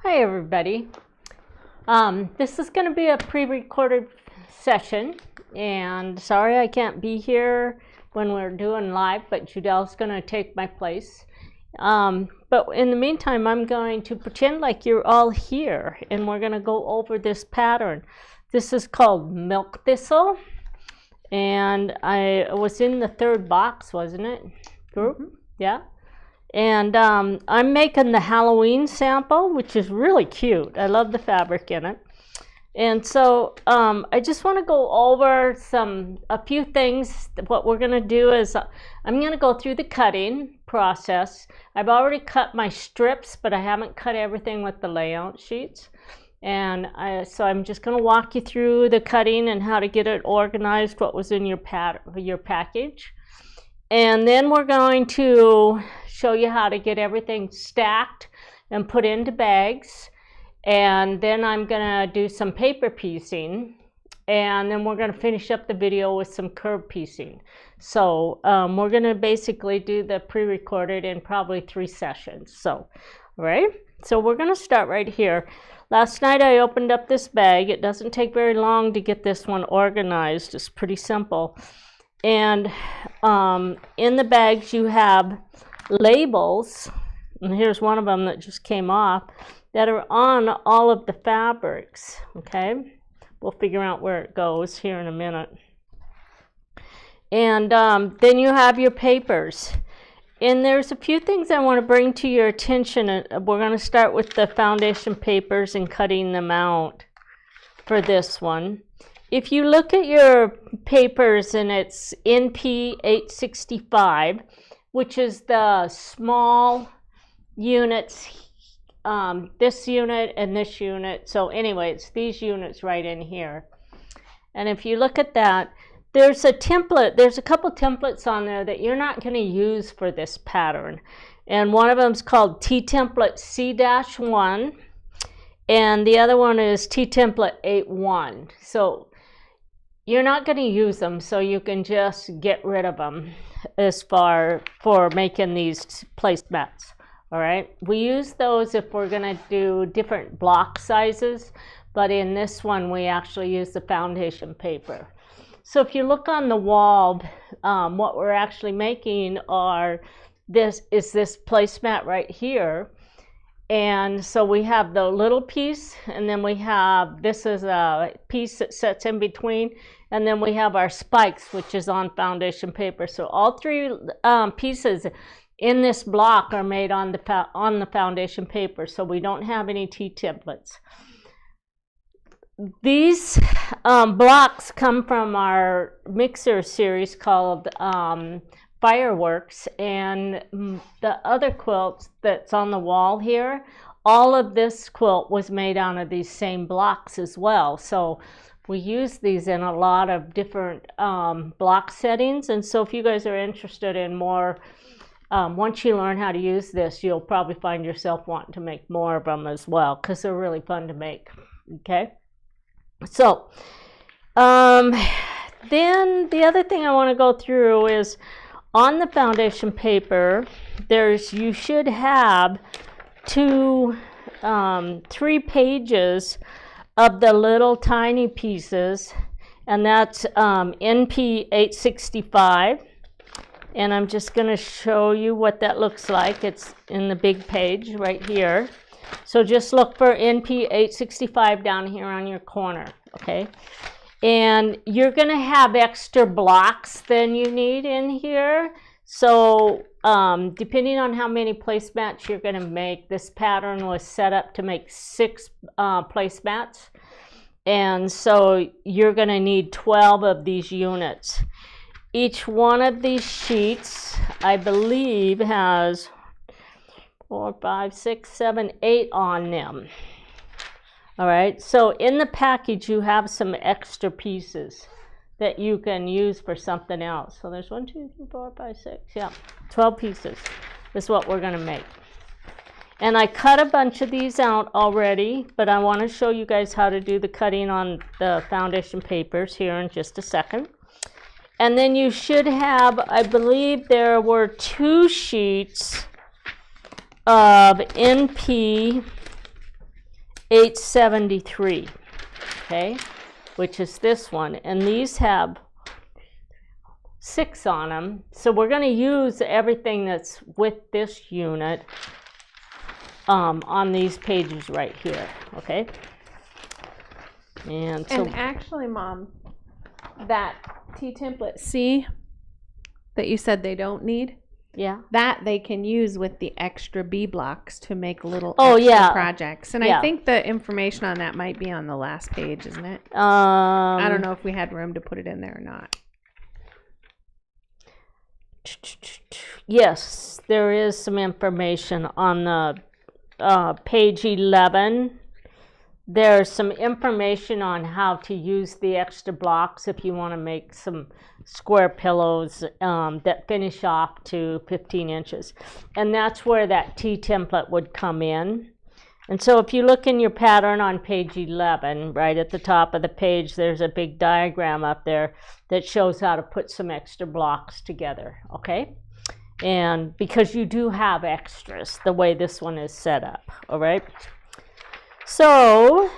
Hi everybody. This is going to be a pre-recorded session, and sorry I can't be here when we're doing live, but Judel's going to take my place. But in the meantime, I'm going to pretend like you're all here, and we're going to go over this pattern. This is called Milk Thistle, and I was in the third box, wasn't it? Group? Mm-hmm. Yeah. And I'm making the Halloween sample, which is really cute. I love the fabric in it. And so I just want to go over a few things. What we're going to do is I'm going to go through the cutting process. I've already cut my strips, but I haven't cut everything with the layout sheets. And so I'm just going to walk you through the cutting and how to get it organized, what was in your package. And then we're going to show you how to get everything stacked and put into bags. And then I'm going to do some paper piecing. And then we're going to finish up the video with some curve piecing. So we're going to basically do the pre-recorded in probably 3 sessions. So, all right. So we're going to start right here. Last night I opened up this bag. It doesn't take very long to get this one organized. It's pretty simple. And in the bags you have labels, and here's one of them that just came off, that are on all of the fabrics, okay? We'll figure out where it goes here in a minute. And then you have your papers. And there's a few things I want to bring to your attention. We're going to start with the foundation papers and cutting them out for this one. If you look at your papers, and it's NP 865, which is the small units, this unit and this unit. So anyway, it's these units right in here. And if you look at that, there's a template. There's a couple templates on there that you're not going to use for this pattern. And one of them is called T-Template C-1, and the other one is T-Template 8-1. So you're not going to use them, so you can just get rid of them as far for making these placemats. All right, we use those if we're going to do different block sizes, but in this one we actually use the foundation paper. So if you look on the wall, what we're actually making this placemat right here. And so we have the little piece, and then we have, this is a piece that sits in between, and then we have our spikes, which is on foundation paper. So all 3 pieces in this block are made on the foundation paper, so we don't have any T-templates. These blocks come from our mixer series called Quiltworx, and the other quilts that's on the wall here, all of this quilt was made out of these same blocks as well. So we use these in a lot of different block settings. And so if you guys are interested in more, once you learn how to use this, you'll probably find yourself wanting to make more of them as well, because they're really fun to make. Okay, so then the other thing I want to go through is, on the foundation paper, you should have 3 pages of the little tiny pieces, and that's NP 865. And I'm just going to show you what that looks like. It's in the big page right here. So just look for NP 865 down here on your corner, okay? And you're going to have extra blocks than you need in here. So depending on how many placemats you're going to make, this pattern was set up to make 6 placemats. And so you're going to need 12 of these units. Each one of these sheets, I believe, has 4, 5, 6, 7, 8 on them. All right, so in the package you have some extra pieces that you can use for something else. So there's 1, 2, 3, 4, 5, 6, yeah, 12 pieces is what we're going to make. And I cut a bunch of these out already, but I want to show you guys how to do the cutting on the foundation papers here in just a second. And then you should have, I believe there were 2 sheets of NP 873, okay, which is this one, and these have 6 on them. So we're going to use everything that's with this unit on these pages right here, okay? And so, and actually, Mom, that T-template C that you said they don't need, yeah, that they can use with the extra B blocks to make little projects. And I think the information on that might be on the last page, isn't it? I don't know if we had room to put it in there or not. Yes, there is some information on the page 11. There's some information on how to use the extra blocks if you want to make some square pillows that finish off to 15 inches. And that's where that T template would come in. And so if you look in your pattern on page 11, right at the top of the page, there's a big diagram up there that shows how to put some extra blocks together, okay? And because you do have extras the way this one is set up, all right? So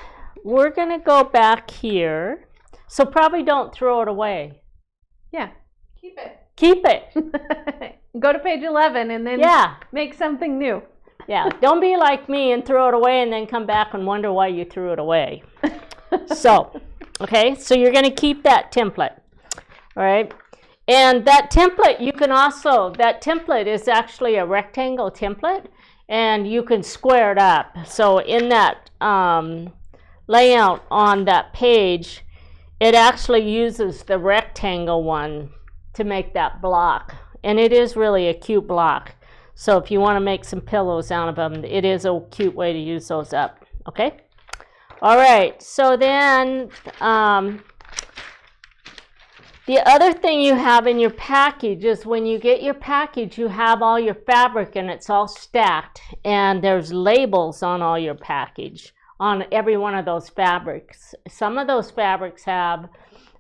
we're going to go back here. So probably don't throw it away. Yeah, keep it. Keep it. Go to page 11 and then make something new. Yeah, don't be like me and throw it away and then come back and wonder why you threw it away. So, okay, so you're going to keep that template, all right? And that template, you can also, that template is actually a rectangle template, and you can square it up. So in that layout on that page, it actually uses the rectangle one to make that block. And it is really a cute block. So if you want to make some pillows out of them, it is a cute way to use those up, okay? All right, so then the other thing you have in your package is when you get your package, you have all your fabric and it's all stacked, and there's labels on all your package, on every one of those fabrics. Some of those fabrics have,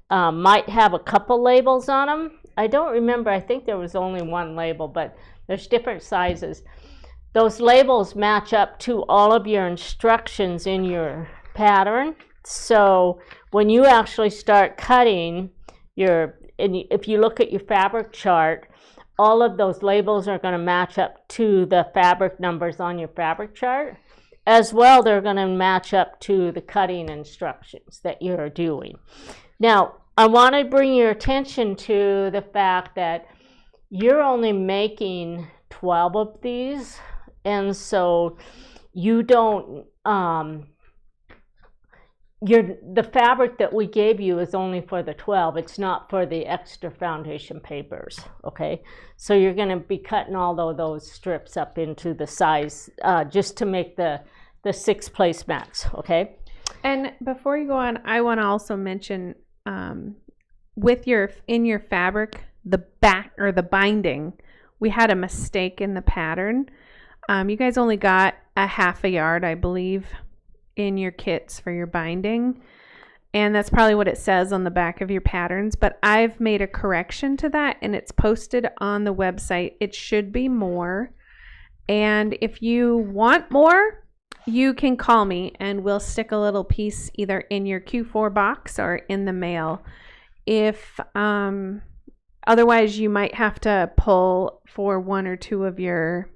might have a couple labels on them. I don't remember, I think there was only one label, but there's different sizes. Those labels match up to all of your instructions in your pattern. So when you actually start cutting and if you look at your fabric chart, all of those labels are going to match up to the fabric numbers on your fabric chart. As well, they're going to match up to the cutting instructions that you're doing. Now, I want to bring your attention to the fact that you're only making 12 of these, and so you don't, the fabric that we gave you is only for the 12. It's not for the extra foundation papers, okay? So you're going to be cutting all of those strips up into the size just to make the 6 placemats, okay? And before you go on, I want to also mention in your fabric, the back or the binding, we had a mistake in the pattern. You guys only got a half a yard, I believe, in your kits for your binding, and that's probably what it says on the back of your patterns, but I've made a correction to that and it's posted on the website. It should be more, and if you want more, you can call me and we'll stick a little piece either in your Q4 box or in the mail. If otherwise, you might have to pull for 1 or 2 of your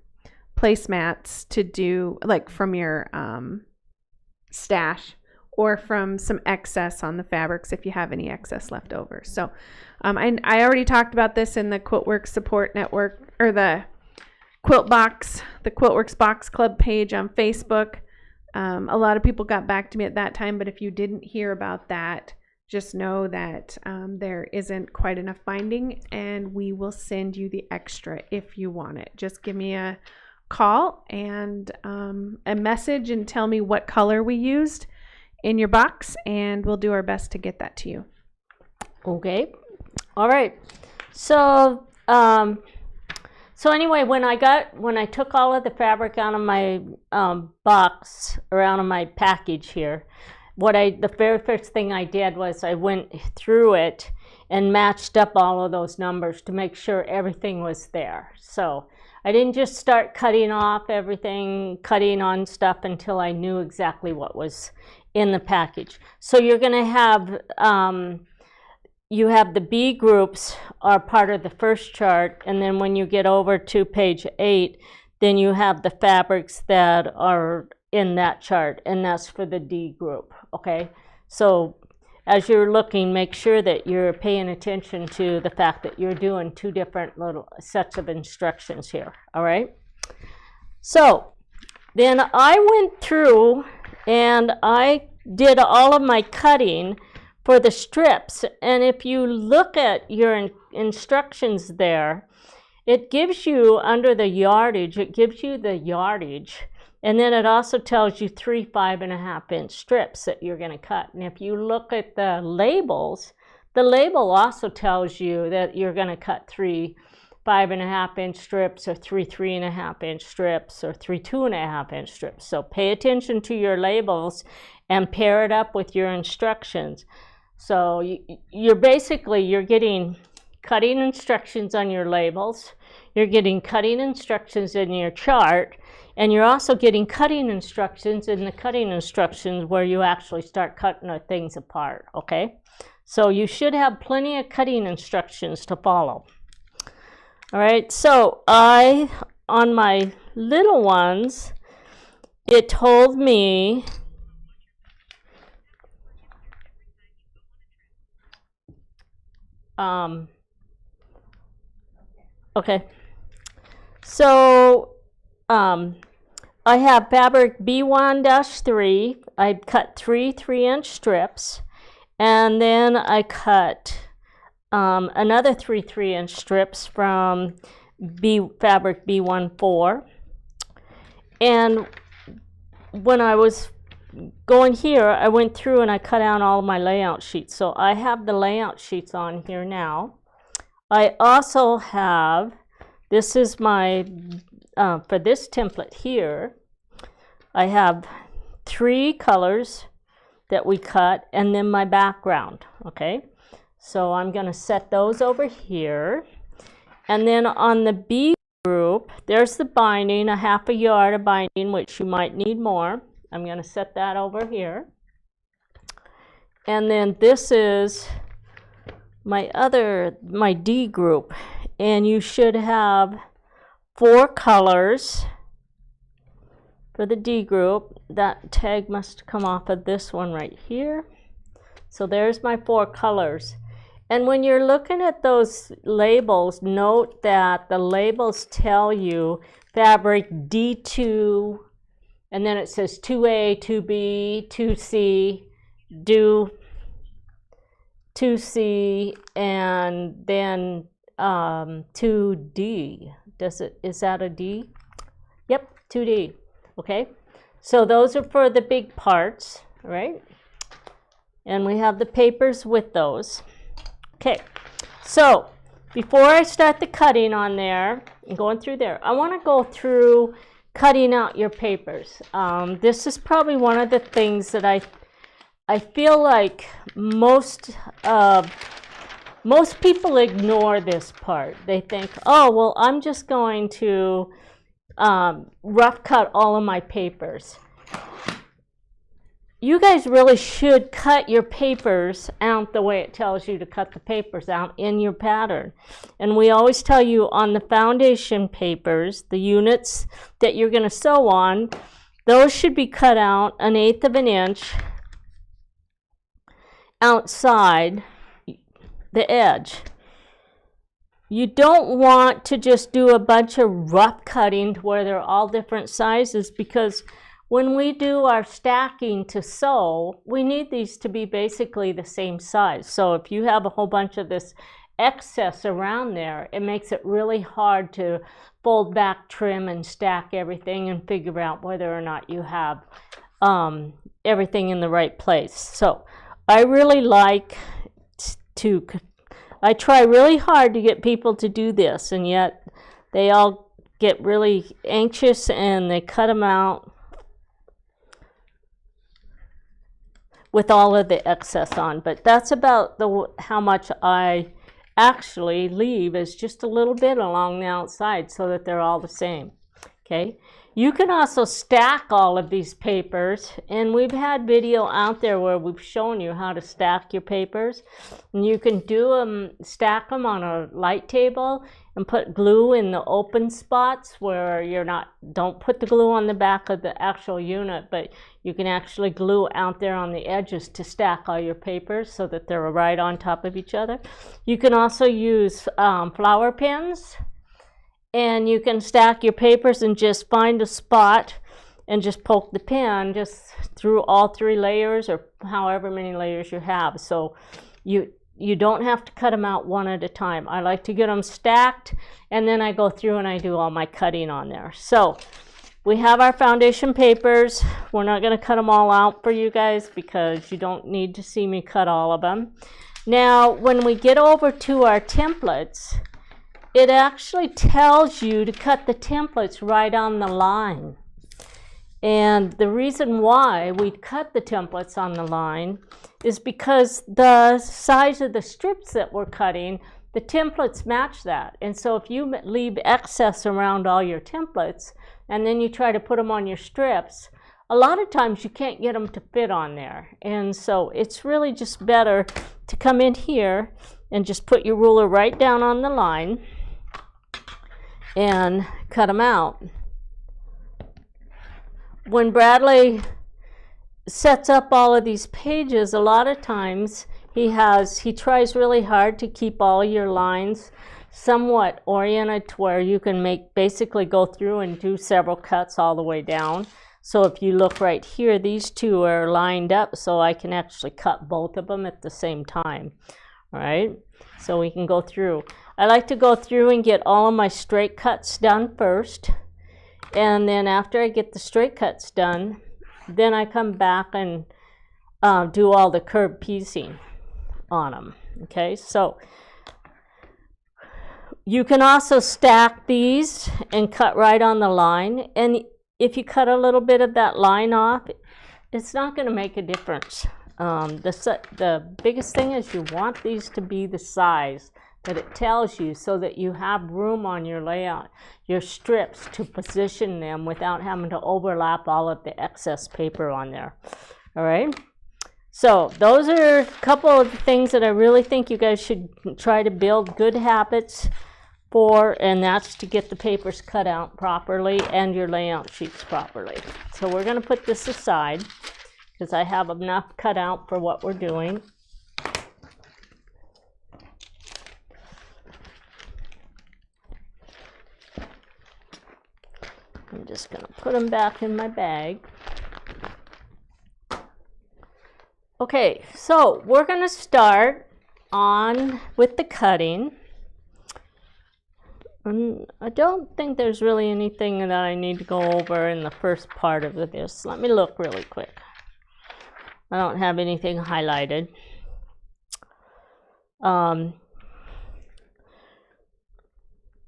placemats to do, like from your stash or from some excess on the fabrics if you have any excess left over. So I already talked about this in the Quiltworx support network, or the Quiltworx Box Club page on Facebook. A lot of people got back to me at that time, but if you didn't hear about that, just know that there isn't quite enough binding, and we will send you the extra if you want it. Just give me a call and a message and tell me what color we used in your box, and we'll do our best to get that to you. Okay. All right. So anyway, when I took all of the fabric out of my box, or out of my package here, the very first thing I did was I went through it and matched up all of those numbers to make sure everything was there. So I didn't just start cutting off everything, cutting on stuff until I knew exactly what was in the package. So you're going to have, you have the B groups are part of the first chart, and then when you get over to page 8, then you have the fabrics that are in that chart, and that's for the D group, okay? So as you're looking, make sure that you're paying attention to the fact that you're doing 2 different little sets of instructions here, all right? So then I went through and I did all of my cutting for the strips, and if you look at your instructions there, it gives you under the yardage, it gives you the yardage, and then it also tells you 3 5.5-inch strips that you're going to cut. And if you look at the labels, the label also tells you that you're going to cut 3 5.5-inch strips, or 3 3.5-inch strips, or 3 2.5-inch strips. So pay attention to your labels and pair it up with your instructions. So you're getting cutting instructions on your labels, you're getting cutting instructions in your chart, and you're also getting cutting instructions in the cutting instructions where you actually start cutting the things apart, okay? So you should have plenty of cutting instructions to follow. All right, so on my little ones, it told me okay, so I have fabric B1-3. I cut 3 3-inch strips, and then I cut another 3 3-inch strips from fabric B1-4. And when I was going here, I went through and I cut out all of my layout sheets. So I have the layout sheets on here now. I also have, this is my, for this template here, I have 3 colors that we cut, and then my background, okay? So I'm going to set those over here. And then on the B group, there's the binding, a 1/2 yard of binding, which you might need more. I'm going to set that over here. And then this is my D group. And you should have 4 colors for the D group. That tag must come off of this one right here. So there's my 4 colors. And when you're looking at those labels, note that the labels tell you fabric D2, and then it says 2A, 2B, 2C, do 2C, and then 2D. Is that a D? Yep, 2D. Okay, so those are for the big parts, right? And we have the papers with those. Okay, so before I start the cutting on there and going through there, I want to go through cutting out your papers. This is probably one of the things that I feel like most people ignore this part. They think, oh, well, I'm just going to rough cut all of my papers. You guys really should cut your papers out the way it tells you to cut the papers out in your pattern. And we always tell you on the foundation papers, the units that you're going to sew on, those should be cut out 1/8 of an inch outside the edge. You don't want to just do a bunch of rough cutting to where they're all different sizes, because when we do our stacking to sew, we need these to be basically the same size. So if you have a whole bunch of this excess around there, it makes it really hard to fold back, trim, and stack everything and figure out whether or not you have everything in the right place. So I really like I try really hard to get people to do this, and yet they all get really anxious and they cut them out with all of the excess on. But that's about how much I actually leave is just a little bit along the outside so that they're all the same. Okay, you can also stack all of these papers, and we've had video out there where we've shown you how to stack your papers, and you can stack them on a light table and put glue in the open spots where don't put the glue on the back of the actual unit, but you can actually glue out there on the edges to stack all your papers so that they're right on top of each other. You can also use flower pins, and you can stack your papers and just find a spot and just poke the pen just through all 3 layers or however many layers you have. So you don't have to cut them out one at a time. I like to get them stacked, and then I go through and I do all my cutting on there. So we have our foundation papers. We're not going to cut them all out for you guys because you don't need to see me cut all of them. Now, when we get over to our templates, it actually tells you to cut the templates right on the line. And the reason why we cut the templates on the line is because the size of the strips that we're cutting, the templates match that. And so if you leave excess around all your templates and then you try to put them on your strips, a lot of times you can't get them to fit on there. And so it's really just better to come in here and just put your ruler right down on the line and cut them out. When Bradley sets up all of these pages, a lot of times he tries really hard to keep all your lines somewhat oriented to where you can basically go through and do several cuts all the way down. So if you look right here, these 2 are lined up so I can actually cut both of them at the same time. All right, so we can go through. I like to go through and get all of my straight cuts done first, and then after I get the straight cuts done, then I come back and do all the curved piecing on them. Okay, so you can also stack these and cut right on the line, and if you cut a little bit of that line off, it's not going to make a difference. The biggest thing is you want these to be the size that it tells you so that you have room on your layout, your strips, to position them without having to overlap all of the excess paper on there. All right, so those are a couple of the things that I really think you guys should try to build good habits for, and that's to get the papers cut out properly and your layout sheets properly. So we're going to put this aside because I have enough cut out for what we're doing. I'm just going to put them back in my bag. Okay, so we're going to start on with the cutting. And I don't think there's really anything that I need to go over in the first part of this. Let me look really quick. I don't have anything highlighted.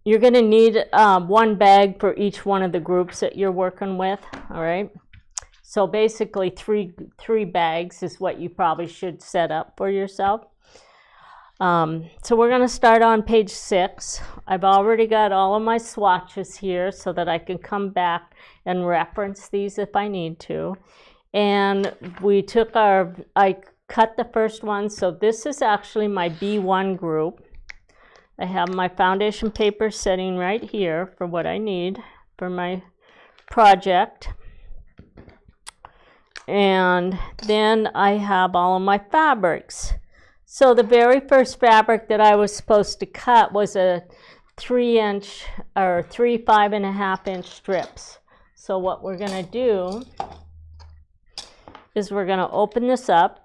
You're going to need 1 bag for each one of the groups that you're working with, all right? So basically three bags is what you probably should set up for yourself. So we're going to start on page 6. I've already got all of my swatches here so that I can come back and reference these if I need to. And I cut the first one, so this is actually my B1 group. I have my foundation paper setting right here for what I need for my project. And then I have all of my fabrics. So the very first fabric that I was supposed to cut was a 3-inch or 3 5.5-inch strips. So what we're going to do is we're going to open this up.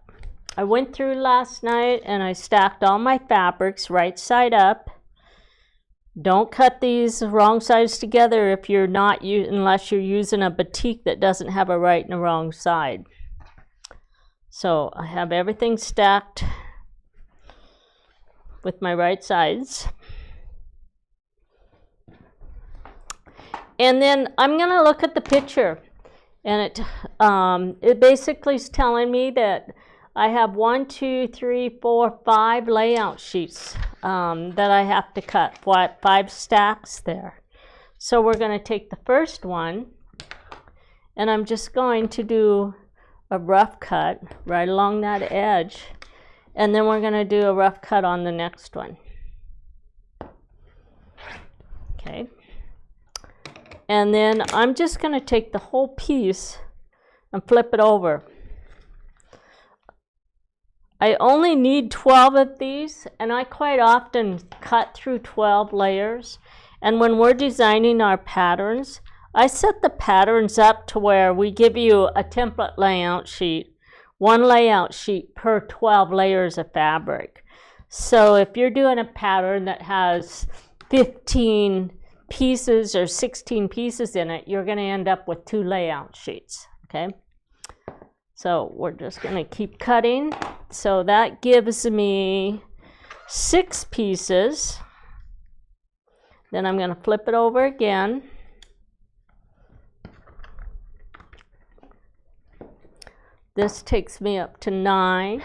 I went through last night and I stacked all my fabrics right side up. Don't cut these wrong sides together if you're not unless you're using a batik that doesn't have a right and a wrong side. So I have everything stacked with my right sides. And then I'm going to look at the picture, and it basically is telling me that I have 1, 2, 3, 4, 5 layout sheets that I have to cut, 5 stacks there. So we're going to take the first one, and I'm just going to do a rough cut right along that edge, and then we're going to do a rough cut on the next one. Okay. And then I'm just going to take the whole piece and flip it over. I only need 12 of these, and I quite often cut through 12 layers. And when we're designing our patterns, I set the patterns up to where we give you a template layout sheet, 1 layout sheet per 12 layers of fabric. So if you're doing a pattern that has 15 pieces or 16 pieces in it, you're going to end up with 2 layout sheets, okay? So we're just going to keep cutting. So that gives me 6 pieces. Then I'm going to flip it over again. This takes me up to 9.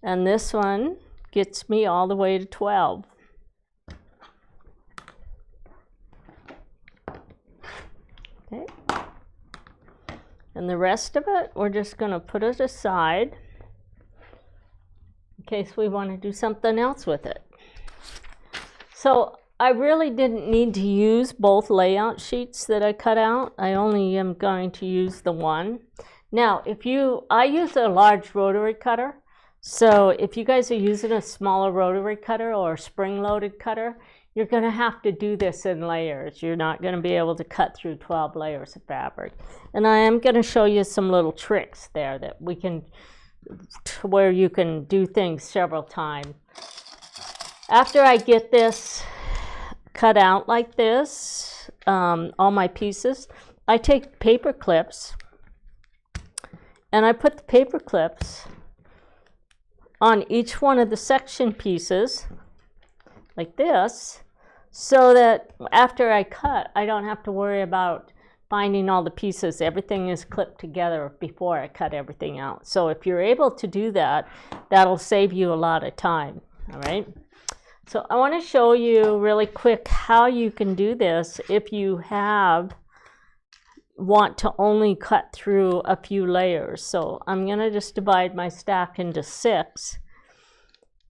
And this one gets me all the way to 12. Okay. And the rest of it, we're just going to put it aside in case we want to do something else with it. So I really didn't need to use both layout sheets that I cut out. I only am going to use the one. Now, I use a large rotary cutter. So if you guys are using a smaller rotary cutter or a spring-loaded cutter, you're going to have to do this in layers. You're not going to be able to cut through 12 layers of fabric. And I am going to show you some little tricks there that we can, where you can do things several times. After I get this cut out like this, all my pieces, I take paper clips and I put the paper clips on each one of the section pieces like this, so that after I cut, I don't have to worry about finding all the pieces. Everything is clipped together before I cut everything out. So if you're able to do that, that'll save you a lot of time. All right. So I want to show you really quick how you can do this if you want to only cut through a few layers. So I'm going to just divide my stack into 6.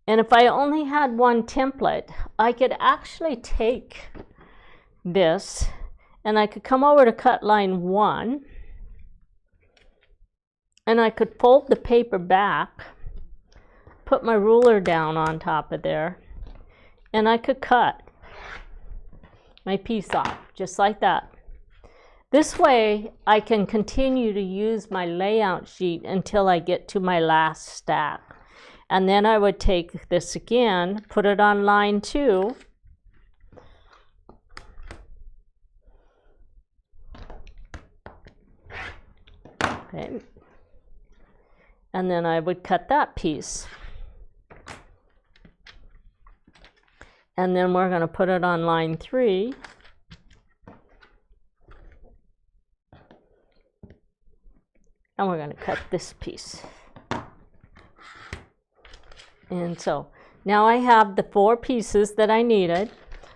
And if I only had one template, I could actually take this and I could come over to cut line 1, and I could fold the paper back, put my ruler down on top of there, and I could cut my piece off just like that. This way I can continue to use my layout sheet until I get to my last stack. And then I would take this again, put it on line 2, okay, and then I would cut that piece. And then we're going to put it on line 3. And we're going to cut this piece. And so now I have the 4 pieces that I needed.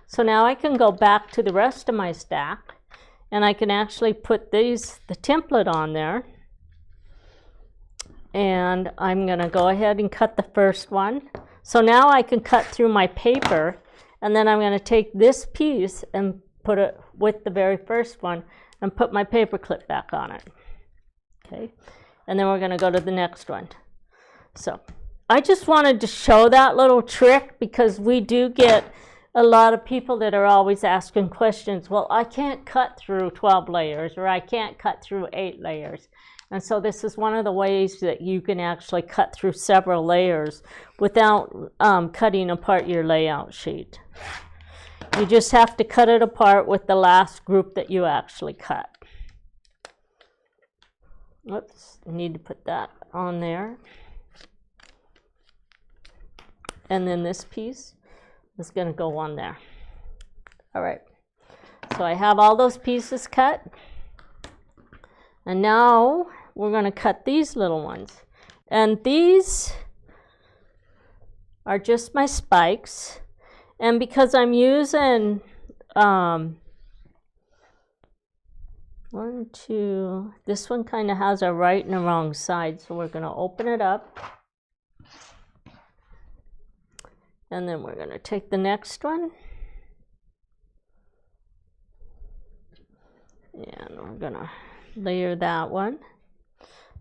So now I can go back to the rest of my stack, and I can actually put the template on there. And I'm going to go ahead and cut the first one. So now I can cut through my paper, and then I'm going to take this piece and put it with the very first one and put my paper clip back on it. Okay, and then we're going to go to the next one. So I just wanted to show that little trick because we do get a lot of people that are always asking questions. Well, I can't cut through 12 layers, or I can't cut through 8 layers. And so this is one of the ways that you can actually cut through several layers without cutting apart your layout sheet. You just have to cut it apart with the last group that you actually cut. Oops, I need to put that on there. And then this piece is going to go on there. All right. So I have all those pieces cut. And now we're going to cut these little ones. And these are just my spikes. And because I'm using this one kind of has a right and a wrong side, so we're going to open it up. And then we're going to take the next one. And we're going to layer that one.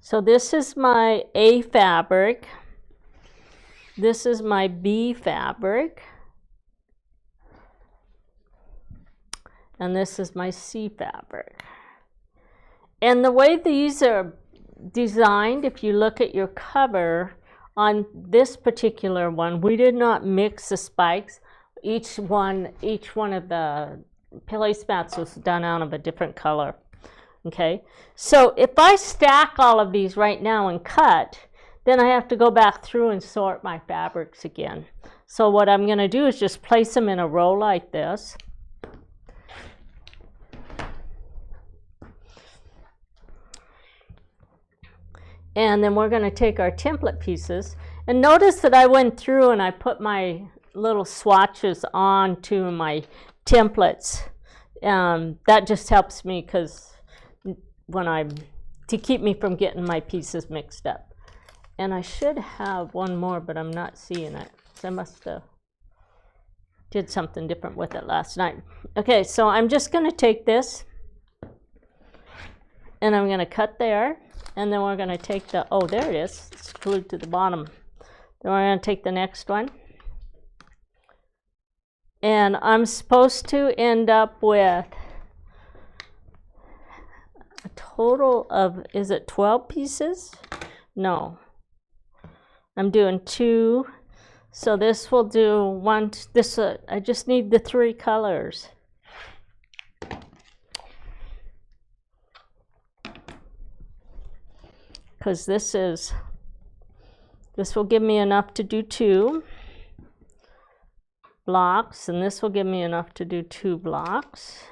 So this is my A fabric. This is my B fabric. And this is my C fabric. And the way these are designed, if you look at your cover, on this particular one, we did not mix the spikes. Each one of the placemats was done out of a different color. Okay, so if I stack all of these right now and cut, then I have to go back through and sort my fabrics again. So what I'm going to do is just place them in a row like this. And then we're going to take our template pieces. And notice that I went through and I put my little swatches onto my templates. That just helps me because to keep me from getting my pieces mixed up. And I should have one more, but I'm not seeing it. So I must have did something different with it last night. Okay, so I'm just going to take this and I'm going to cut there. And then we're going to take the, oh, there it is. It's glued to the bottom. Then we're going to take the next one. And I'm supposed to end up with a total of, is it 12 pieces? No. I'm doing 2. So this will do 1, I just need the 3 colors. Because this will give me enough to do 2 blocks, and this will give me enough to do 2 blocks,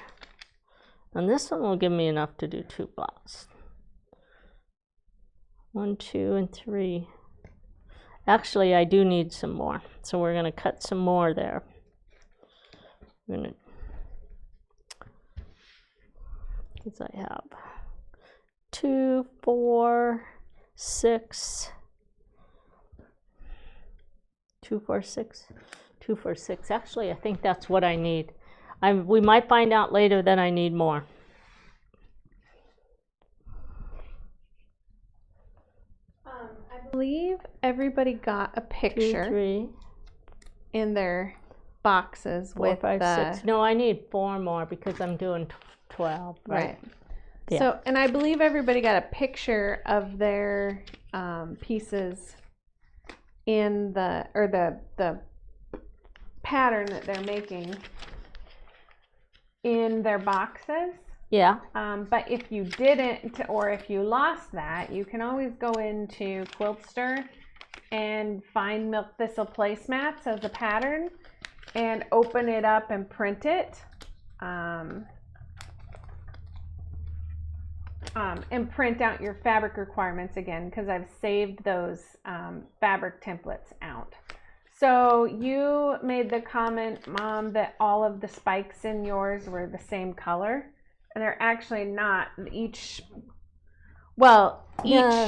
and this one will give me enough to do 2 blocks. 1, 2, and 3. Actually, I do need some more, so we're going to cut some more there. Because I have 2, 4, 6, 2, 4, 6, 2, 4, 6. Actually, I think that's what I need. We might find out later that I need more. I believe everybody got a picture 2, 3 in their boxes 4, with 5, the 6. No, I need 4 more because I'm doing 12. Right. Yeah. So, and I believe everybody got a picture of their pieces in the pattern that they're making in their boxes. Yeah. But if you didn't, or if you lost that, you can always go into Quiltster and find Milk Thistle Placemats as a pattern and open it up and print it. And print out your fabric requirements again, because I've saved those fabric templates out. So you made the comment, Mom, that all of the spikes in yours were the same color, and they're actually not. Each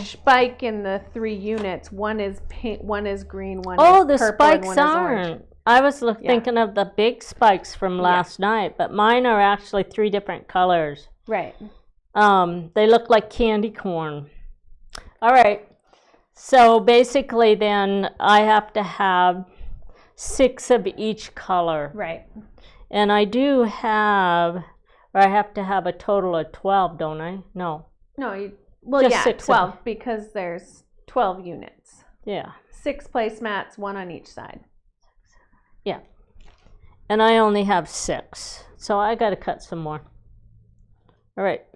spike in the 3 units, one is pink, one is green, one is purple, and one is orange. I was thinking of the big spikes from last night, but mine are actually 3 different colors. Right. They look like candy corn. All right. So basically then I have to have 6 of each color. Right. And I do have, or I have to have a total of 12, don't I? No. No, Just 6 12 because there's 12 units. Yeah. 6 placemats, 1 on each side. Yeah. And I only have 6. So I got to cut some more. All right.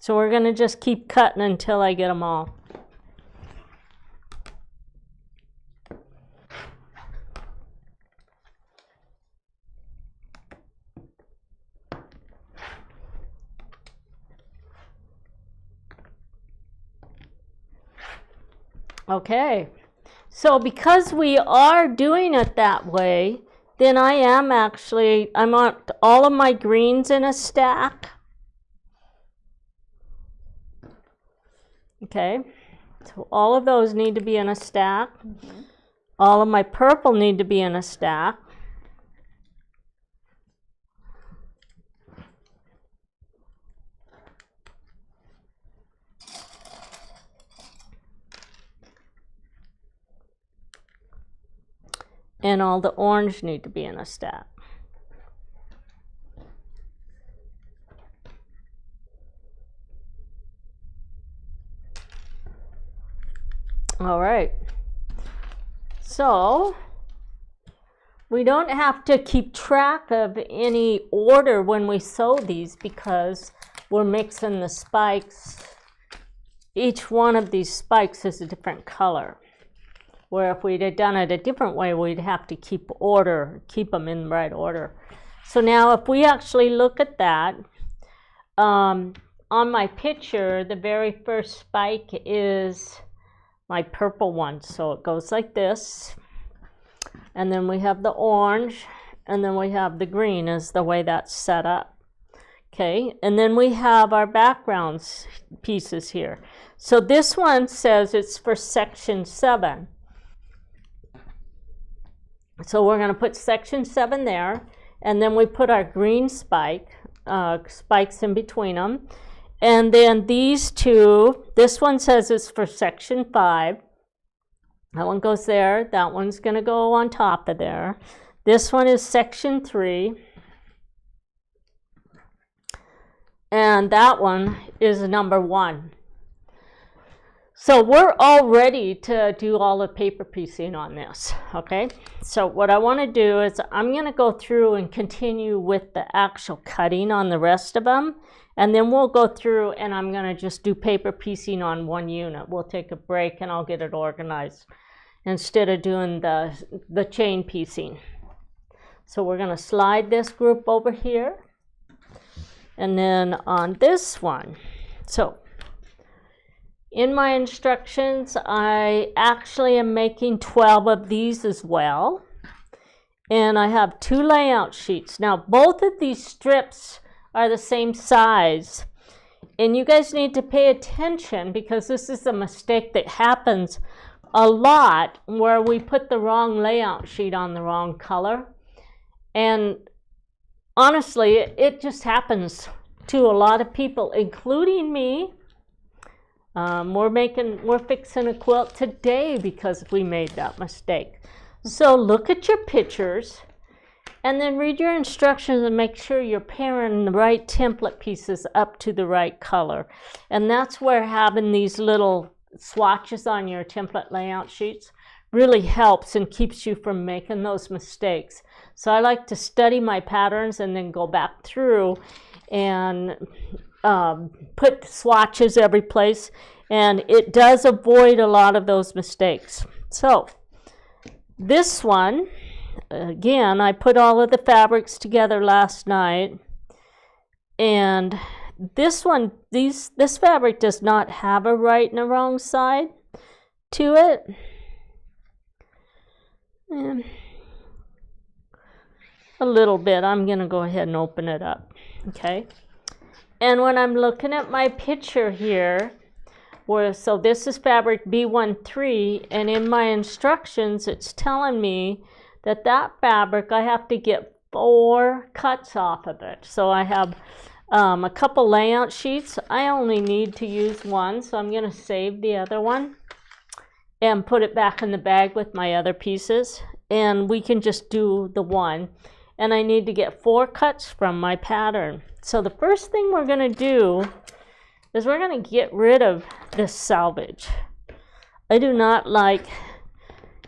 So we're going to just keep cutting until I get them all. Okay, so because we are doing it that way, then I want all of my greens in a stack. Okay, so all of those need to be in a stack. All of my purple need to be in a stack. And all the orange need to be in a stack. All right, so we don't have to keep track of any order when we sew these because we're mixing the spikes. Each one of these spikes is a different color. Where if we'd have done it a different way, we'd have to keep them in the right order. So now if we actually look at that, on my picture, the very first spike is my purple one. So it goes like this. And then we have the orange, and then we have the green is the way that's set up. Okay, and then we have our backgrounds pieces here. So this one says it's for section 7. So we're going to put section 7 there, and then we put our green spikes in between them. And then these two, this one says it's for section 5. That one goes there. That one's going to go on top of there. This one is section 3. And that one is number 1. So we're all ready to do all the paper piecing on this, okay? So what I want to do is I'm going to go through and continue with the actual cutting on the rest of them. And then we'll go through and I'm going to just do paper piecing on one unit. We'll take a break and I'll get it organized instead of doing the chain piecing. So we're going to slide this group over here. And then on this one, so in my instructions, I actually am making 12 of these as well. And I have 2 layout sheets. Now, both of these strips are the same size. And you guys need to pay attention because this is a mistake that happens a lot where we put the wrong layout sheet on the wrong color. And honestly, it just happens to a lot of people, including me. We're fixing a quilt today because we made that mistake. So look at your pictures and then read your instructions and make sure you're pairing the right template pieces up to the right color. And that's where having these little swatches on your template layout sheets really helps and keeps you from making those mistakes. So I like to study my patterns and then go back through and put swatches every place, and it does avoid a lot of those mistakes. So this one, again, I put all of the fabrics together last night, and this one, this fabric does not have a right and a wrong side to it. And a little bit. I'm going to go ahead and open it up. Okay. And when I'm looking at my picture here, so this is fabric B13, and in my instructions, it's telling me that fabric, I have to get 4 cuts off of it. So I have a couple layout sheets. I only need to use one, so I'm going to save the other one and put it back in the bag with my other pieces, and we can just do the one. And I need to get 4 cuts from my pattern. So the first thing we're going to do is we're going to get rid of this salvage. I do not like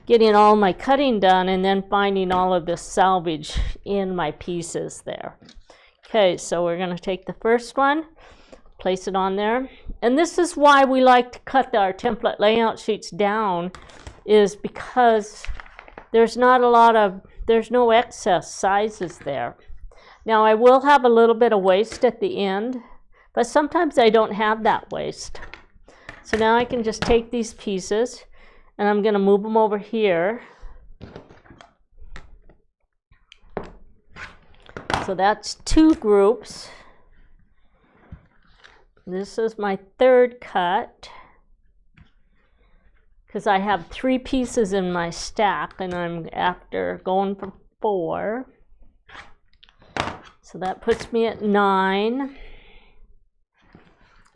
getting all my cutting done and then finding all of this salvage in my pieces there. Okay, so we're going to take the first one, place it on there. And this is why we like to cut our template layout sheets down, is because there's no excess sizes there. Now I will have a little bit of waste at the end, but sometimes I don't have that waste. So now I can just take these pieces and I'm going to move them over here. So that's 2 groups. This is my 3rd cut, because I have 3 pieces in my stack and I'm after going for 4. So that puts me at 9,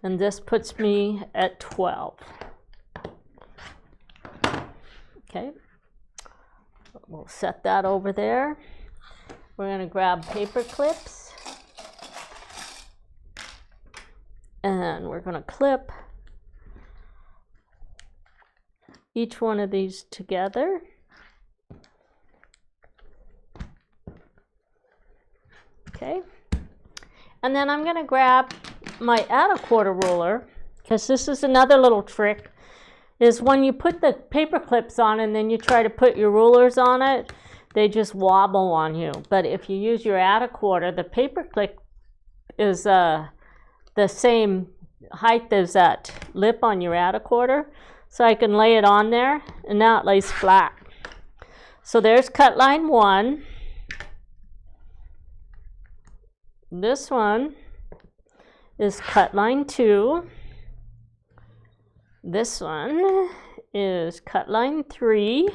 and this puts me at 12. Okay, we'll set that over there. We're going to grab paper clips, and we're going to clip each one of these together. Okay, and then I'm going to grab my add-a-quarter ruler, because this is another little trick, is when you put the paper clips on and then you try to put your rulers on it, they just wobble on you. But if you use your add-a-quarter, the paper clip is the same height as that lip on your add-a-quarter, so I can lay it on there, and now it lays flat. So there's cut line 1. This one is cut line 2. This one is cut line 3.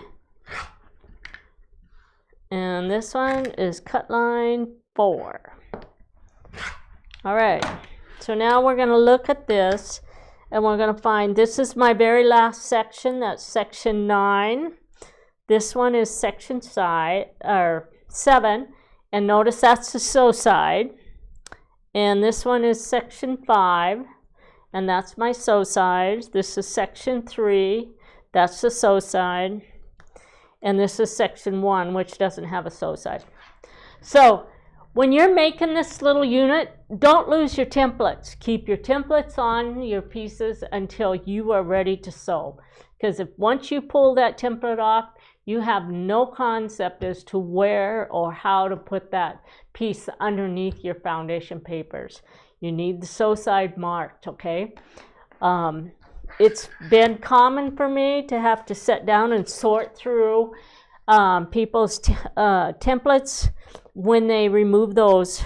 And this one is cut line 4. All right, so now we're going to look at this, and we're going to find, this is my very last section, that's section 9. This one is section 7, and notice that's the sew side. And this one is section 5, and that's my sew side. This is section 3, that's the sew side. And this is section 1, which doesn't have a sew side. So when you're making this little unit, don't lose your templates. Keep your templates on your pieces until you are ready to sew. Because if once you pull that template off, you have no concept as to where or how to put that piece underneath your foundation papers. You need the sew side marked, okay? It's been common for me to have to sit down and sort through people's templates when they remove those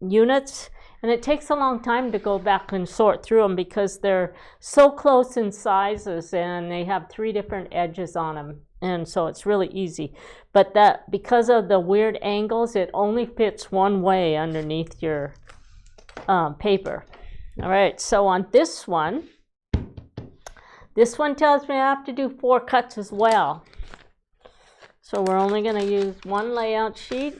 units, and it takes a long time to go back and sort through them because they're so close in sizes and they have 3 different edges on them, and so it's really easy. But that, because of the weird angles, it only fits one way underneath your paper. All right, so on this one tells me I have to do 4 cuts as well. So we're only going to use 1 layout sheet.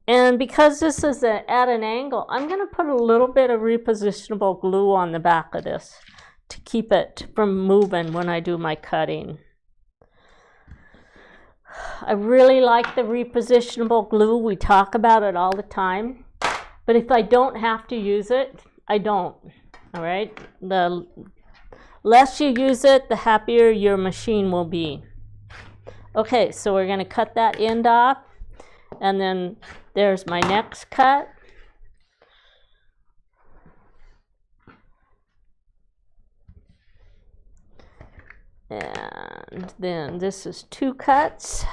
And because this is at an angle, I'm going to put a little bit of repositionable glue on the back of this to keep it from moving when I do my cutting. I really like the repositionable glue. We talk about it all the time. But if I don't have to use it, I don't. All right? The less you use it, the happier your machine will be. Okay, so we're going to cut that end off, and then there's my next cut. And then this is 2 cuts,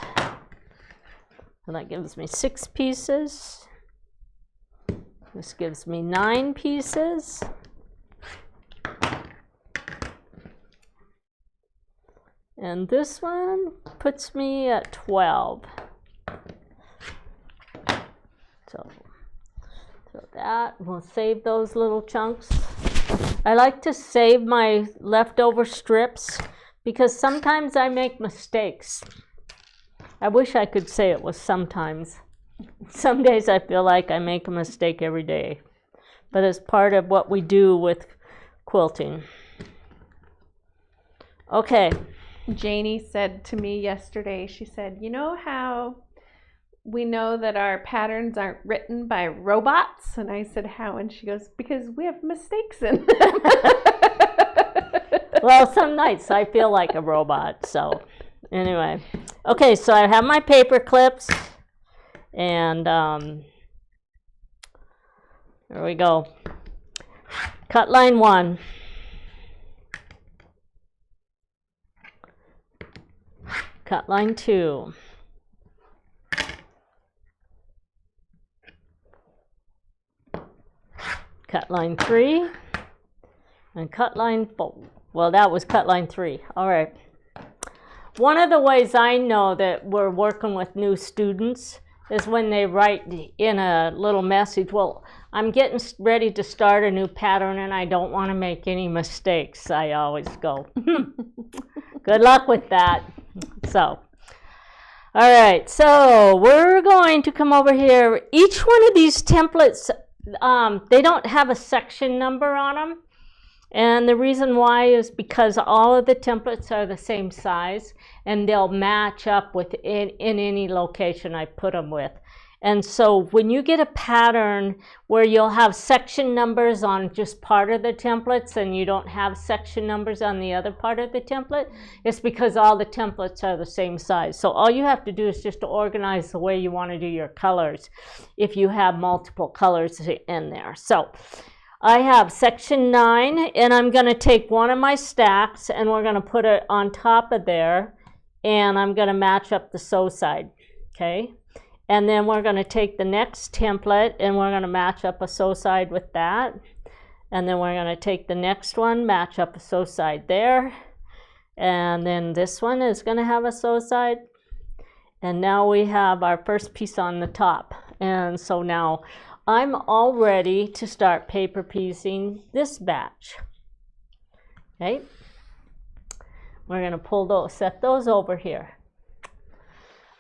and that gives me 6 pieces. This gives me 9 pieces. And this one puts me at 12. So that, we'll save those little chunks. I like to save my leftover strips because sometimes I make mistakes. I wish I could say it was sometimes. Some days I feel like I make a mistake every day, but it's part of what we do with quilting. Okay. Janie said to me yesterday, she said, you know how we know that our patterns aren't written by robots? And I said, how? And she goes, because we have mistakes in them. Well, some nights I feel like a robot, so anyway. Okay, so I have my paper clips, and there we go. Cut line 1. cut line 2. Cut line 3 and cut line 4. Well, that was cut line 3. All right. One of the ways I know that we're working with new students is when they write in a little message, well, I'm getting ready to start a new pattern and I don't want to make any mistakes. I always go, good luck with that. So, all right, so we're going to come over here. Each one of these templates, they don't have a section number on them. And the reason why is because all of the templates are the same size and they'll match up with in any location I put them with. And so when you get a pattern where you'll have section numbers on just part of the templates and you don't have section numbers on the other part of the template, it's because all the templates are the same size. So all you have to do is just to organize the way you want to do your colors if you have multiple colors in there. So I have section 9, and I'm going to take one of my stacks and we're going to put it on top of there, and I'm going to match up the sew side, okay? And then we're going to take the next template and we're going to match up a sew side with that. And then we're going to take the next one, match up a sew side there. And then this one is going to have a sew side. And now we have our first piece on the top. And so now I'm all ready to start paper piecing this batch. Okay, we're going to pull those, set those over here.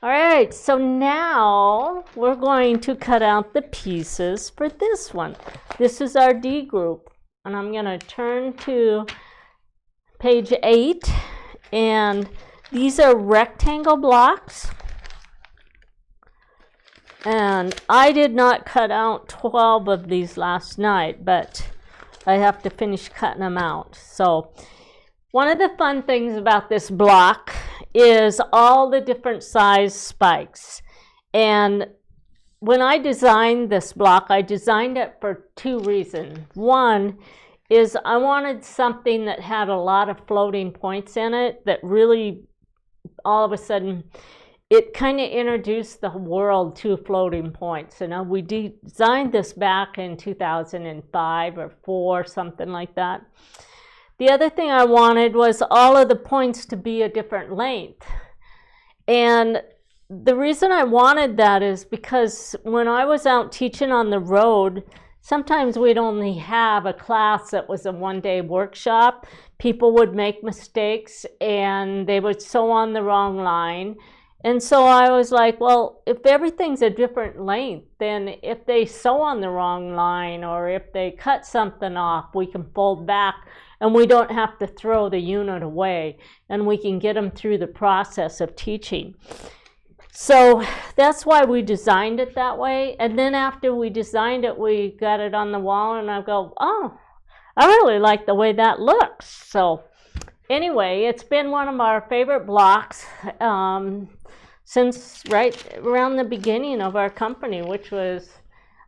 All right, so now we're going to cut out the pieces for this one. This is our D group, and I'm going to turn to page 8, and these are rectangle blocks. And I did not cut out 12 of these last night, but I have to finish cutting them out. So one of the fun things about this block is all the different size spikes. And when I designed this block, I designed it for 2 reasons. One is I wanted something that had a lot of floating points in it that really all of a sudden it kind of introduced the world to floating points. And we designed this back in 2005 or 4, something like that. The other thing I wanted was all of the points to be a different length. And the reason I wanted that is because when I was out teaching on the road, sometimes we'd only have a class that was a one-day workshop. People would make mistakes and they would sew on the wrong line. And so I was like, well, if everything's a different length, then if they sew on the wrong line or if they cut something off, we can fold back and we don't have to throw the unit away, and we can get them through the process of teaching. So that's why we designed it that way. And then after we designed it, we got it on the wall and I go, oh, I really like the way that looks. So anyway, it's been one of our favorite blocks since right around the beginning of our company, which was,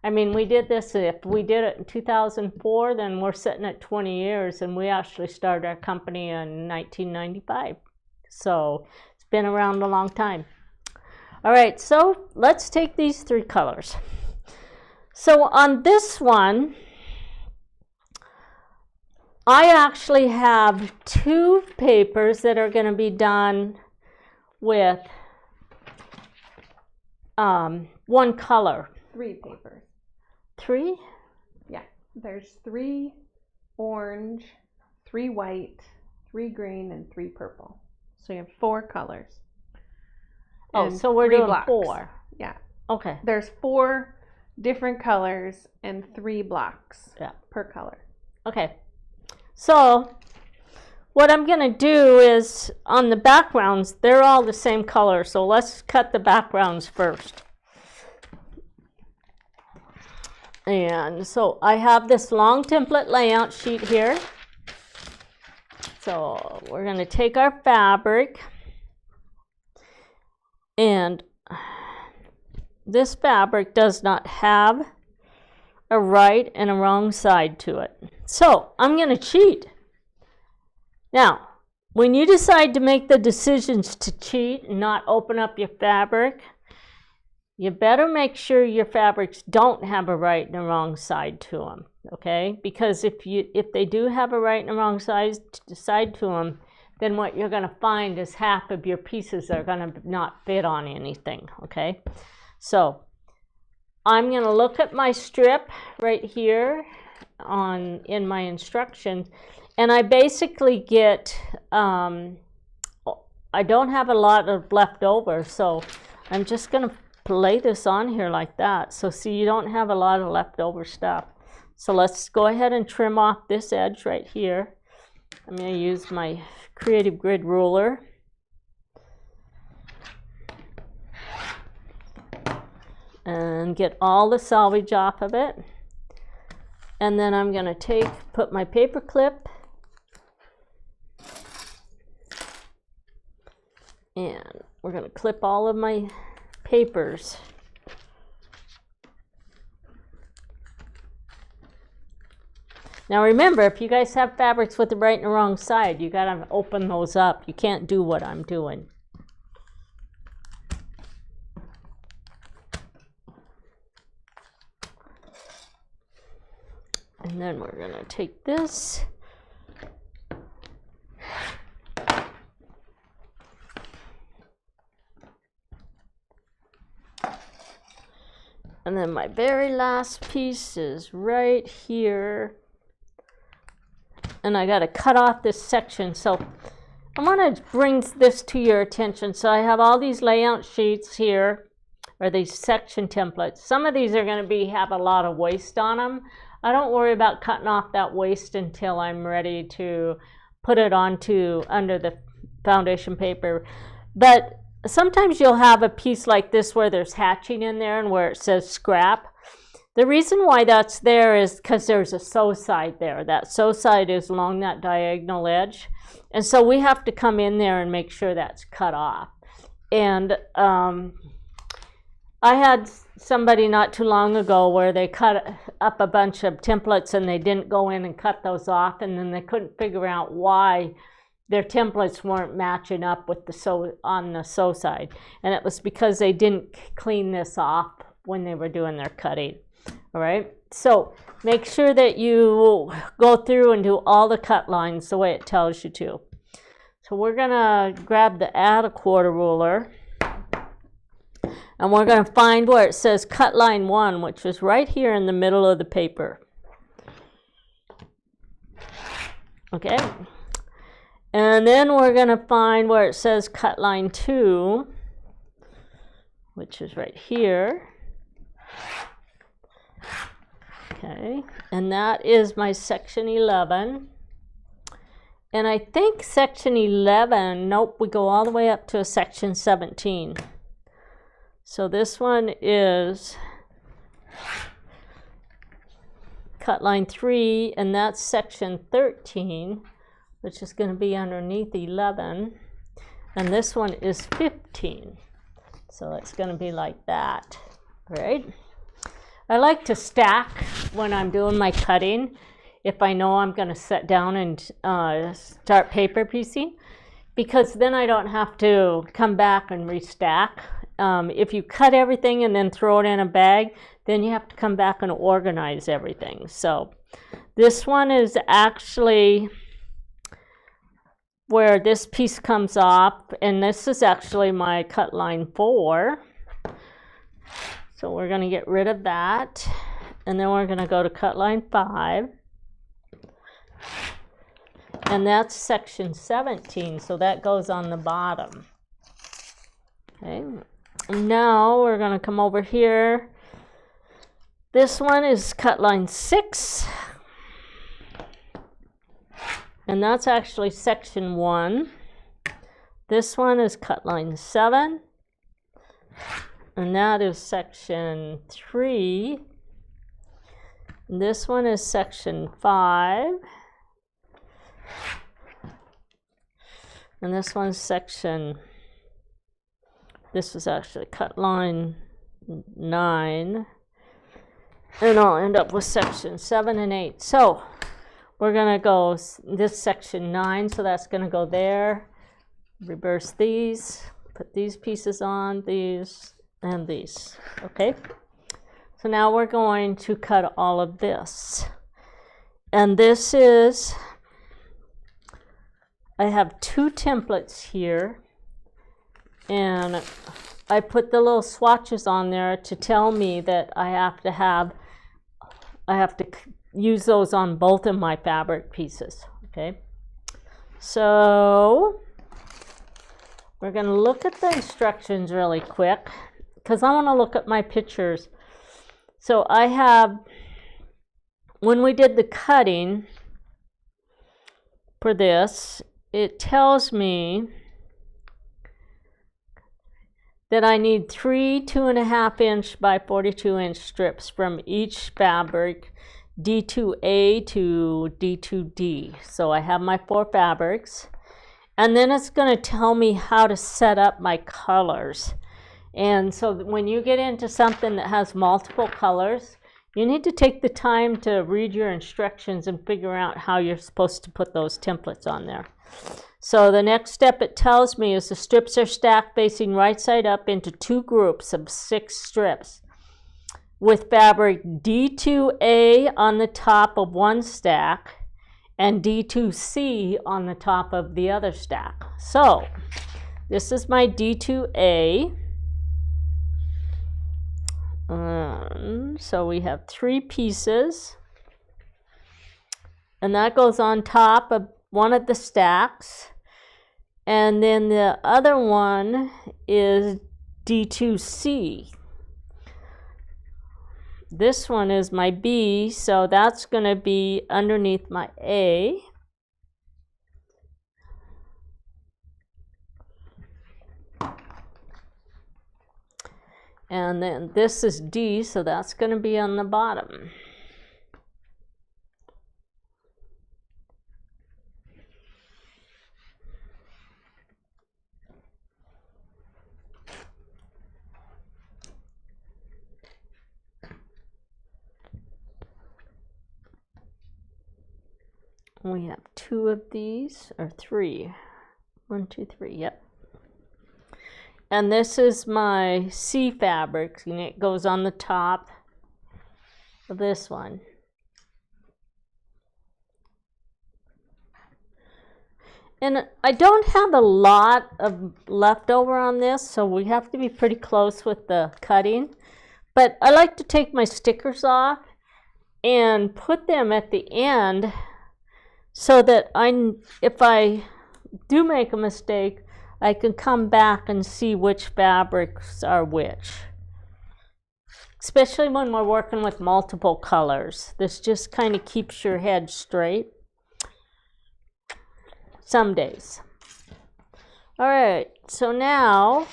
I mean, we did this, if we did it in 2004, then we're sitting at 20 years, and we actually started our company in 1995. So it's been around a long time. All right, so let's take these 3 colors. So on this one, I actually have 2 papers that are going to be done with 1 color. 3 papers. 3? Yeah, there's 3 orange, 3 white, 3 green, and 3 purple. So you have 4 colors. Oh, so we're doing blocks. 4. Yeah. Okay. There's 4 different colors and 3 blocks per color. Okay. So what I'm going to do is on the backgrounds, they're all the same color. So let's cut the backgrounds first. And so I have this long template layout sheet here. So we're going to take our fabric, and this fabric does not have a right and a wrong side to it. So I'm going to cheat. Now, when you decide to make the decisions to cheat and not open up your fabric, you better make sure your fabrics don't have a right and a wrong side to them, okay? Because if they do have a right and a wrong side to them, then what you're going to find is half of your pieces are going to not fit on anything, okay? So I'm going to look at my strip right here in my instructions, and I basically get, I don't have a lot of left over, so I'm just going to lay this on here like that. So see, you don't have a lot of leftover stuff. So let's go ahead and trim off this edge right here. I'm going to use my Creative Grid ruler. And get all the salvage off of it. And then I'm going to put my paper clip and we're going to clip all of my papers. Now remember, if you guys have fabrics with the right and the wrong side, you got to open those up. You can't do what I'm doing. And then we're going to take this and then my very last piece is right here, and I got to cut off this section. So I want to bring this to your attention. So I have all these layout sheets here, or these section templates. Some of these are going to have a lot of waste on them. I don't worry about cutting off that waste until I'm ready to put it under the foundation paper. But sometimes you'll have a piece like this where there's hatching in there and where it says scrap. The reason why that's there is because there's a sew side there. That sew side is along that diagonal edge. And so we have to come in there and make sure that's cut off. And I had somebody not too long ago where they cut up a bunch of templates and they didn't go in and cut those off, and then they couldn't figure out why their templates weren't matching up with the sew side. And it was because they didn't clean this off when they were doing their cutting. All right, so make sure that you go through and do all the cut lines the way it tells you to. So we're gonna grab the add a quarter ruler, and we're going to find where it says cut line 1, which is right here in the middle of the paper. Okay. And then we're going to find where it says cut line 2, which is right here. Okay. And that is my section 11. And I think section 11, nope, we go all the way up to a section 17. So this one is cut line 3, and that's section 13, which is going to be underneath 11. And this one is 15. So it's going to be like that, right? I like to stack when I'm doing my cutting if I know I'm going to sit down and start paper piecing, because then I don't have to come back and restack. If you cut everything and then throw it in a bag, then you have to come back and organize everything. So this one is actually where this piece comes off, and this is actually my cut line 4. So we're going to get rid of that, and then we're going to go to cut line 5. And that's section 17, so that goes on the bottom. Okay. Now we're going to come over here. This one is cut line 6, and that's actually section 1. This one is cut line 7, and that is section 3. And this one is section 5, and this one's section, this was actually cut line 9, and I'll end up with section 7 and 8. So we're gonna go this section 9, so that's gonna go there. Reverse these, put these pieces on, these and these, okay? So now we're going to cut all of this. And this is, I have 2 templates here, and I put the little swatches on there to tell me that I have to use those on both of my fabric pieces, okay? So we're going to look at the instructions really quick because I want to look at my pictures. So I have, when we did the cutting for this, it tells me that I need 3 2.5 inch by 42 inch strips from each fabric, D2A to D2D. So I have my 4 fabrics, and then it's going to tell me how to set up my colors. And so when you get into something that has multiple colors, you need to take the time to read your instructions and figure out how you're supposed to put those templates on there. So the next step it tells me is the strips are stacked facing right side up into 2 groups of 6 strips with fabric D2A on the top of one stack and D2C on the top of the other stack. So this is my D2A. So we have 3 pieces, and that goes on top of one of the stacks, and then the other one is D2C. This one is my B, so that's going to be underneath my A. And then this is D, so that's going to be on the bottom. We have 2 of these, or 3. 1, 2, 3, yep. And this is my C fabric, and it goes on the top of this one. And I don't have a lot of leftover on this, so we have to be pretty close with the cutting. But I like to take my stickers off and put them at the end so that if I do make a mistake, I can come back and see which fabrics are which. Especially when we're working with multiple colors. This just kind of keeps your head straight. Some days. All right, so now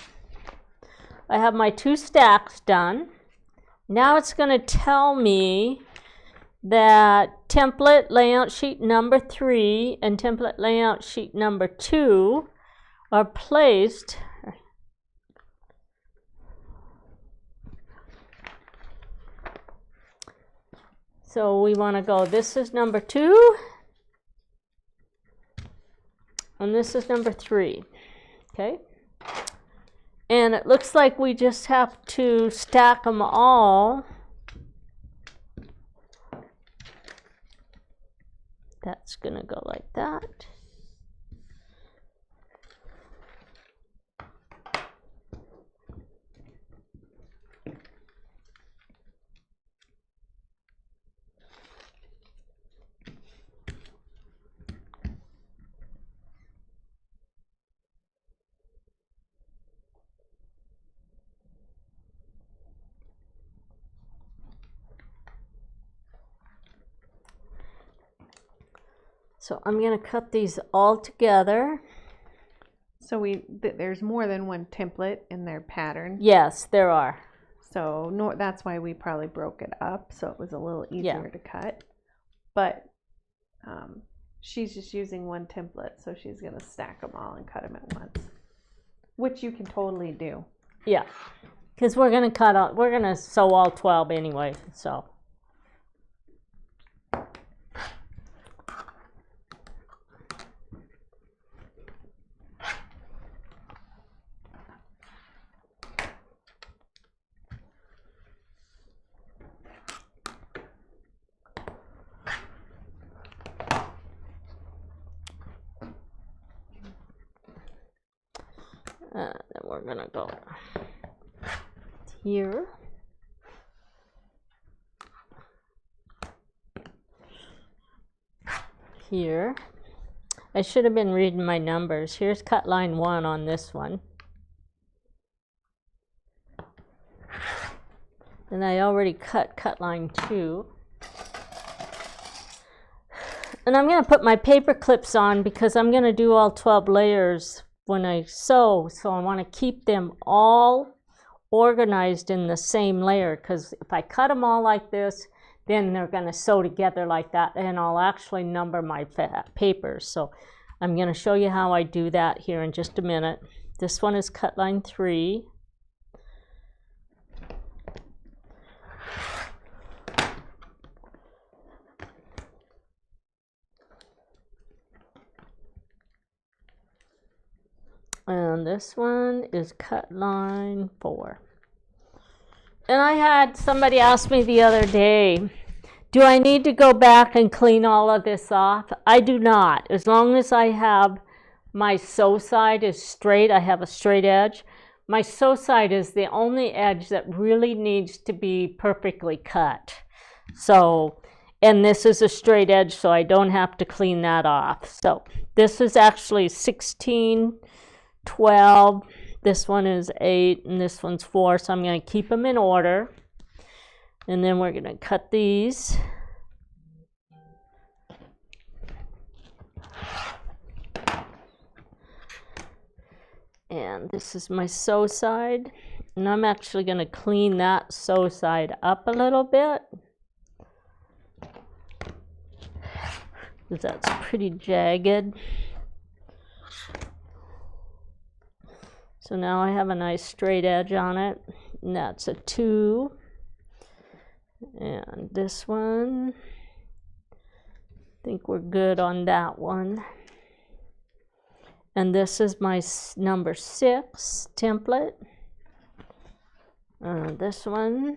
I have my 2 stacks done. Now it's going to tell me that template layout sheet number 3 and template layout sheet number 2 are placed so we want to go, this is number 2 and this is number 3, okay? And it looks like we just have to stack them all. That's gonna go like that. So I'm going to cut these all together. So there's more than one template in their pattern. Yes, there are. So that's why we probably broke it up, so it was a little easier to cut. But she's just using one template, so she's going to stack them all and cut them at once, which you can totally do. Yeah, because we're going to sew all 12 anyway, so. we're gonna go here. Here. I should have been reading my numbers. Here's cut line 1 on this one. And I already cut line 2. And I'm going to put my paper clips on because I'm going to do all 12 layers when I sew. So I want to keep them all organized in the same layer, because if I cut them all like this, then they're going to sew together like that, and I'll actually number my papers. So I'm going to show you how I do that here in just a minute. This one is cut line 3. And this one is cut line 4. And I had somebody ask me the other day, do I need to go back and clean all of this off? I do not. As long as I have my sew side is straight, I have a straight edge. My sew side is the only edge that really needs to be perfectly cut. So, and this is a straight edge, so I don't have to clean that off. So this is actually 16, 12, this one is 8, and this one's 4, so I'm going to keep them in order. And then we're going to cut these. And this is my sew side, and I'm actually going to clean that sew side up a little bit, because that's pretty jagged. So now I have a nice straight edge on it, and that's a 2. And this one, I think we're good on that one. And this is my number 6 template. This one.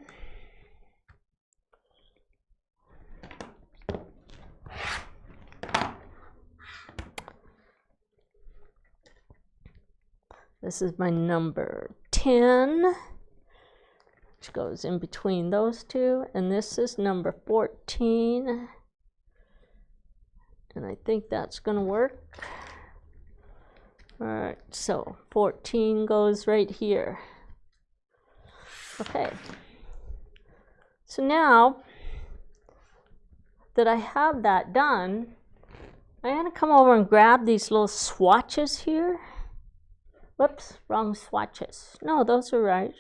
This is my number 10, which goes in between those two. And this is number 14. And I think that's going to work. All right, so 14 goes right here. Okay. So now that I have that done, I'm going to come over and grab these little swatches here. Whoops, wrong swatches. No, those are right.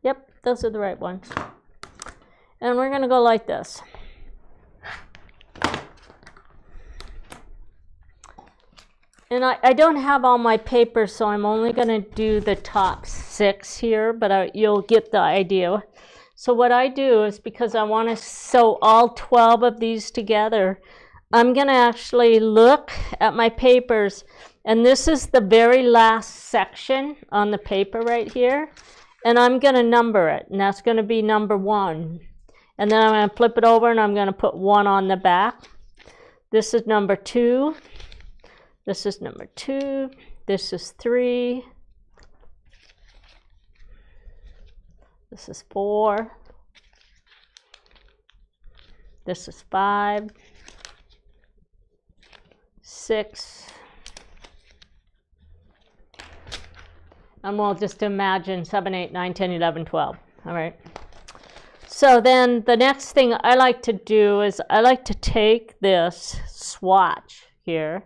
Yep, those are the right ones. And we're going to go like this. And I don't have all my papers, so I'm only going to do the top 6 here, but you'll get the idea. So what I do is, because I want to sew all 12 of these together, I'm going to actually look at my papers, and this is the very last section on the paper right here, and I'm going to number it, and that's going to be number 1. And then I'm going to flip it over, and I'm going to put 1 on the back. This is number 2. This is number 2. This is 3. This is 4. This is 5. 6. And we'll just imagine 7, 8, 9, 10, 11, 12. All right. So then the next thing I like to do is I like to take this swatch here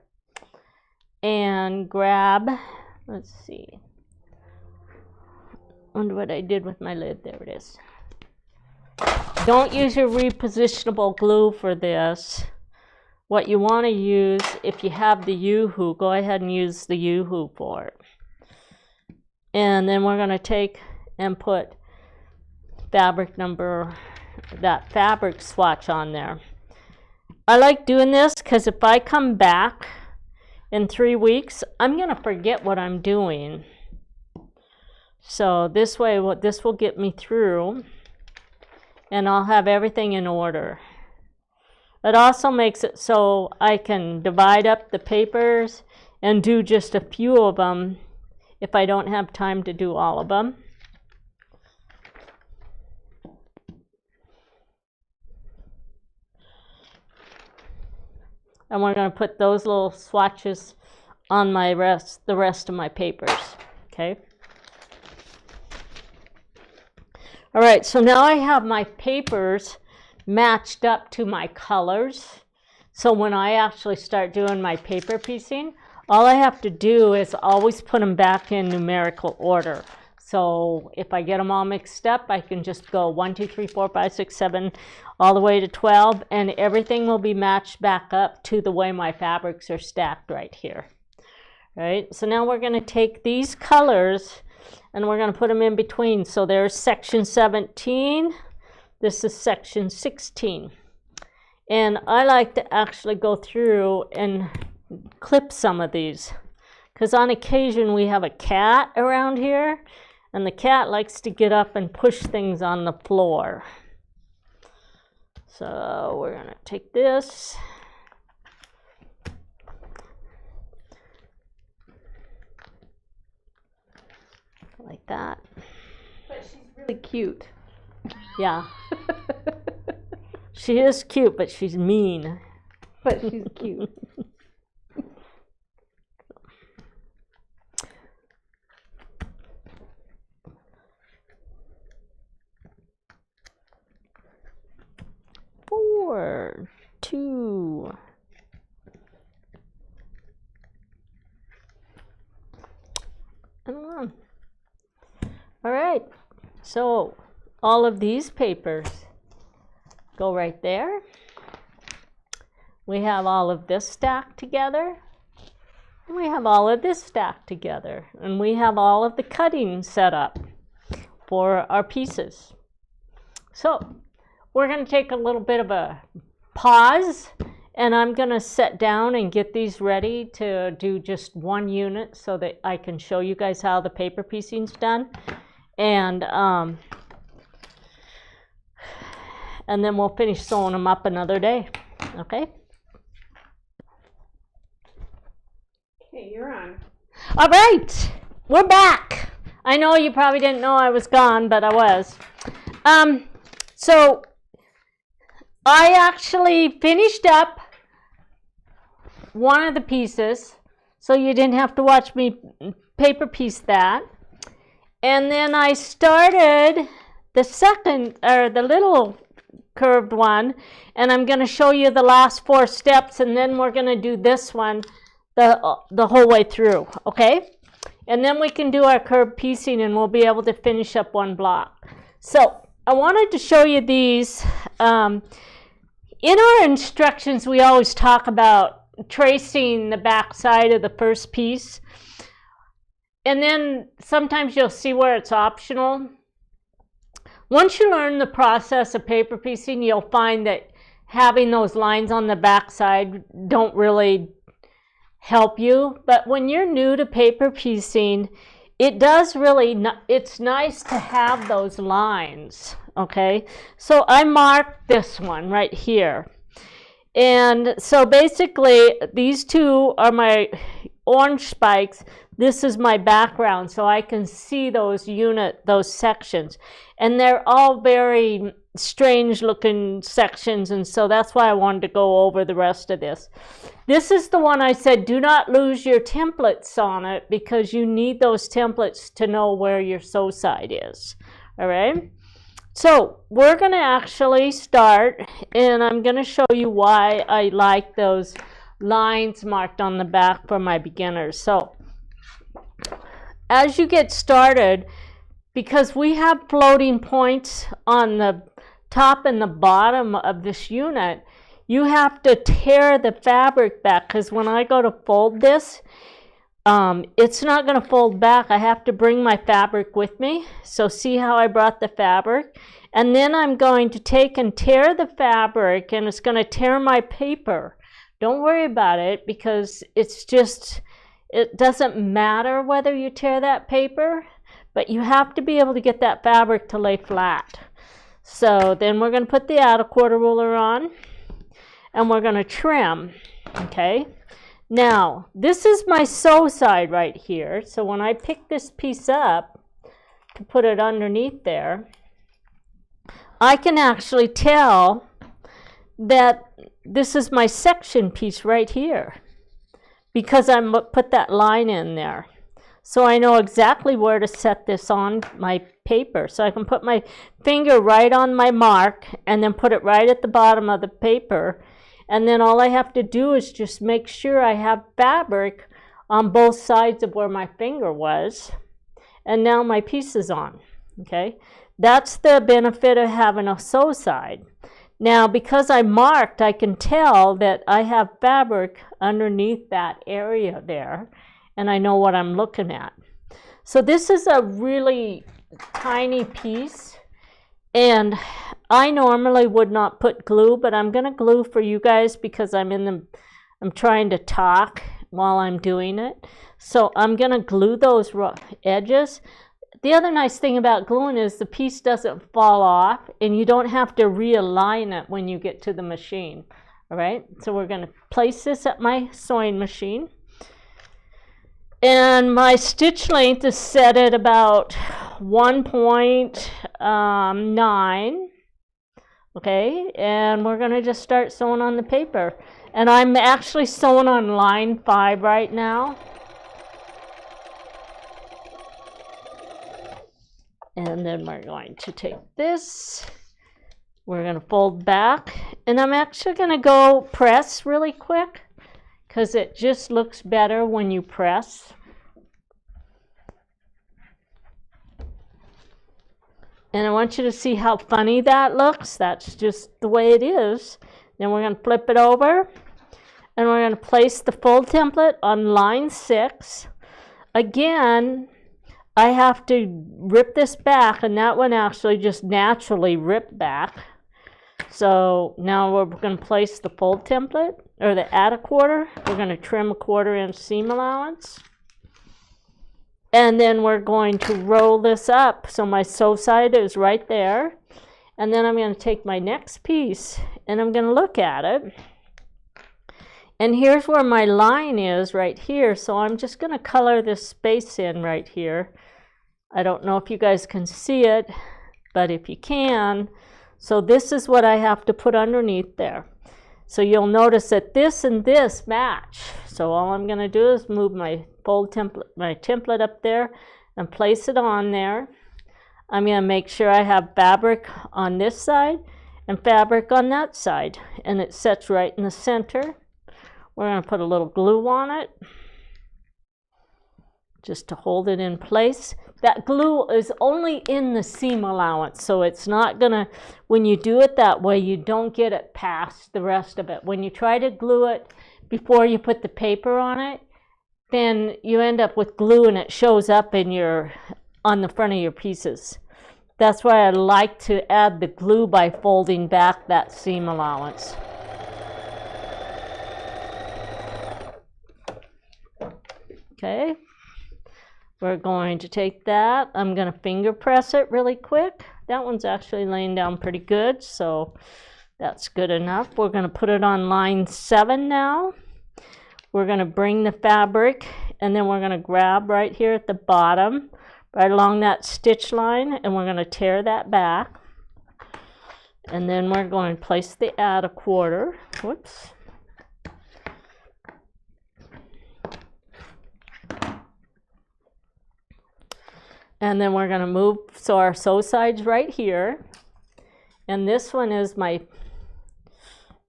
and grab, let's see, I wonder what I did with my lid. There it is. Don't use your repositionable glue for this. What you want to use, if you have the U-hoo, go ahead and use the U-hoo for it. And then we're going to take and put fabric number, that fabric swatch on there. I like doing this because if I come back in 3 weeks, I'm going to forget what I'm doing. So this way, this will get me through, and I'll have everything in order. It also makes it so I can divide up the papers and do just a few of them if I don't have time to do all of them. And we're going to put those little swatches on the rest of my papers, okay? All right, so now I have my papers matched up to my colors. So when I actually start doing my paper piecing, all I have to do is always put them back in numerical order. So if I get them all mixed up, I can just go 1, 2, 3, 4, 5, 6, 7, all the way to 12, and everything will be matched back up to the way my fabrics are stacked right here. Right? So now we're going to take these colors and we're going to put them in between. So there's section 17. This is section 16. And I like to actually go through and clip some of these, because on occasion we have a cat around here, and the cat likes to get up and push things on the floor. So we're going to take this. Like that. But she's really cute. Yeah. She is cute, but she's mean. But she's cute. Four, 2. And 1. All right, so all of these papers go right there. We have all of this stacked together. And we have all of this stacked together. And we have all of the cutting set up for our pieces. So we're going to take a little bit of a pause, and I'm going to sit down and get these ready to do just one unit so that I can show you guys how the paper piecing's done. And then we'll finish sewing them up another day. Okay? Okay, you're on. All right, we're back. I know you probably didn't know I was gone, but I was. So I actually finished up one of the pieces, so you didn't have to watch me paper piece that. And then I started the second, or the little curved one, and I'm going to show you the last 4 steps, and then we're going to do this one the whole way through, okay? And then we can do our curved piecing, and we'll be able to finish up one block. So I wanted to show you these. In our instructions, we always talk about tracing the back side of the first piece. And then sometimes you'll see where it's optional. Once you learn the process of paper piecing, you'll find that having those lines on the back side don't really help you. But when you're new to paper piecing, it does really, it's nice to have those lines, okay? So I marked this one right here. And so basically, these 2 are my orange spikes. This is my background, so I can see those sections. And they're all very strange looking sections, and so that's why I wanted to go over the rest of this. This is the one I said, do not lose your templates on it, because you need those templates to know where your sew side is. All right? So we're going to actually start, and I'm going to show you why I like those lines marked on the back for my beginners. So as you get started, because we have floating points on the top and the bottom of this unit, you have to tear the fabric back, because when I go to fold this, it's not going to fold back. I have to bring my fabric with me. So see how I brought the fabric? And then I'm going to take and tear the fabric, and it's going to tear my paper. Don't worry about it, because it's just, it doesn't matter whether you tear that paper, but you have to be able to get that fabric to lay flat. So then we're going to put the outer quarter ruler on, and we're going to trim, okay? Now, this is my sew side right here. So when I pick this piece up to put it underneath there, I can actually tell that this is my section piece right here because I put that line in there. So I know exactly where to set this on my paper. So I can put my finger right on my mark and then put it right at the bottom of the paper. And then all I have to do is just make sure I have fabric on both sides of where my finger was. And now my piece is on, okay? That's the benefit of having a sew side. Now, because I marked, I can tell that I have fabric underneath that area there, and I know what I'm looking at. So this is a really tiny piece, and I normally would not put glue, but I'm going to glue for you guys because I'm trying to talk while I'm doing it. So I'm going to glue those edges. The other nice thing about gluing is the piece doesn't fall off and you don't have to realign it when you get to the machine. All right, so we're going to place this at my sewing machine. And my stitch length is set at about 1.9. Okay, and we're going to just start sewing on the paper. And I'm actually sewing on line 5 right now. And then we're going to take this, we're going to fold back, and I'm actually going to go press really quick because it just looks better when you press. And I want you to see how funny that looks. That's just the way it is. Then we're going to flip it over, and we're going to place the fold template on line 6. Again, I have to rip this back, and that one actually just naturally ripped back. So now we're going to place the fold template, or the add a quarter. We're going to trim a 1/4 inch seam allowance. And then we're going to roll this up. So my sew side is right there. And then I'm going to take my next piece, and I'm going to look at it. And here's where my line is right here. So I'm just going to color this space in right here. I don't know if you guys can see it, but if you can, so this is what I have to put underneath there. So you'll notice that this and this match. So all I'm going to do is move my fold template, my template up there and place it on there. I'm going to make sure I have fabric on this side and fabric on that side, and it sets right in the center. We're going to put a little glue on it just to hold it in place. That glue is only in the seam allowance, so it's not gonna, when you do it that way, you don't get it past the rest of it. When you try to glue it before you put the paper on it, then you end up with glue and it shows up in on the front of your pieces. That's why I like to add the glue by folding back that seam allowance. Okay. We're going to take that. I'm going to finger press it really quick. That one's actually laying down pretty good, so that's good enough. We're going to put it on line 7 now. We're going to bring the fabric, and then we're going to grab right here at the bottom, right along that stitch line, and we're going to tear that back. And then we're going to place the add a quarter. Whoops. And then we're going to move, so our sew side's right here. And this one is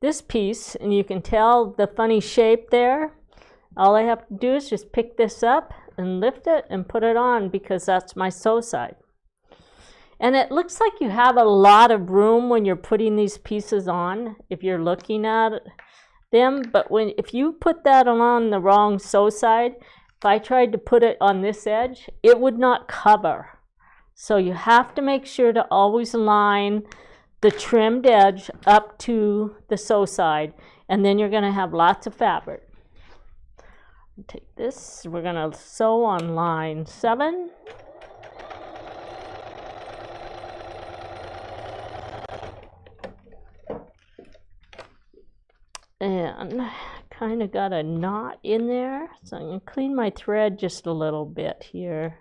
this piece, and you can tell the funny shape there. All I have to do is just pick this up and lift it and put it on because that's my sew side. And it looks like you have a lot of room when you're putting these pieces on, if you're looking at them. But if you put that on the wrong sew side, if I tried to put it on this edge, it would not cover. So you have to make sure to always line the trimmed edge up to the sew side, and then you're going to have lots of fabric. Take this, we're going to sew on line 7. And kind of got a knot in there, so I'm going to clean my thread just a little bit here.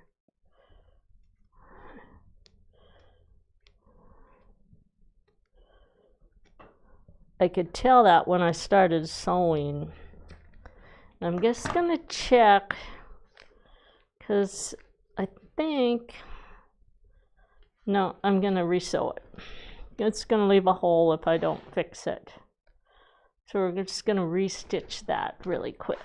I could tell that when I started sewing. I'm just going to check, because I think, no, I'm going to re-sew it. It's going to leave a hole if I don't fix it. So we're just going to re-stitch that really quick.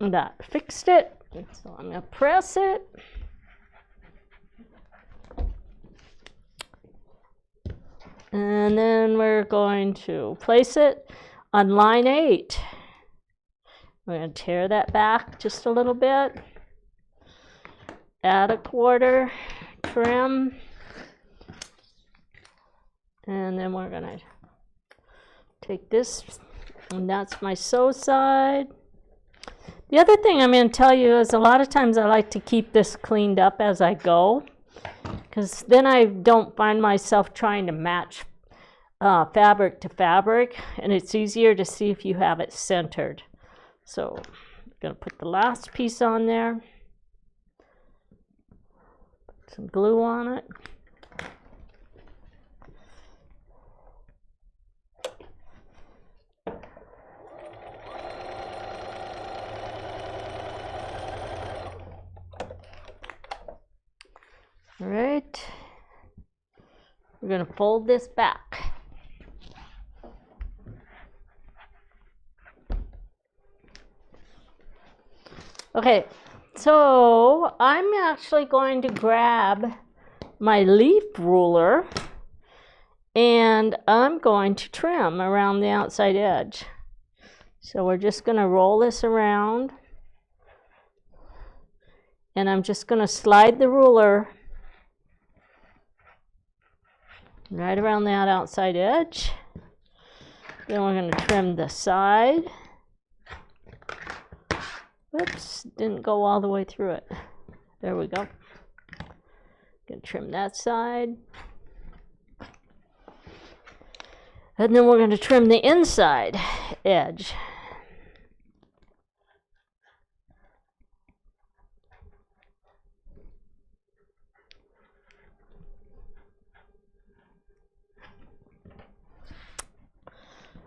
That fixed it, so I'm going to press it. And then we're going to place it on line 8. We're going to tear that back just a little bit, add a quarter, trim, and then we're going to take this, and that's my sew side. The other thing I'm going to tell you is a lot of times I like to keep this cleaned up as I go, because then I don't find myself trying to match fabric to fabric, and it's easier to see if you have it centered. So I'm going to put the last piece on there, put some glue on it. All right, we're going to fold this back. Okay, so I'm actually going to grab my leaf ruler and I'm going to trim around the outside edge. So we're just going to roll this around and I'm just going to slide the ruler right around that outside edge. Then we're going to trim the side. Whoops, didn't go all the way through it. There we go. Gonna trim that side. And then we're going to trim the inside edge.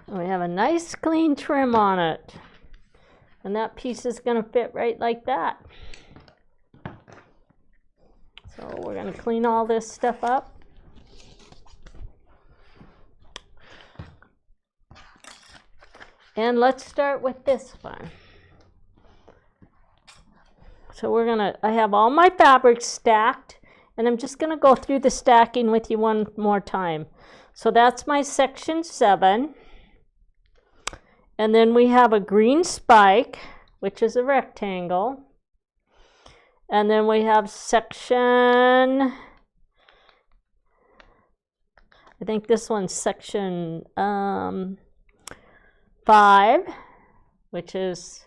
And we have a nice clean trim on it. And that piece is going to fit right like that. So we're going to clean all this stuff up. And let's start with this one. So I have all my fabrics stacked, and I'm just going to go through the stacking with you one more time. So that's my section 7. And then we have a green spike, which is a rectangle. And then we have section, I think this one's section 5, which is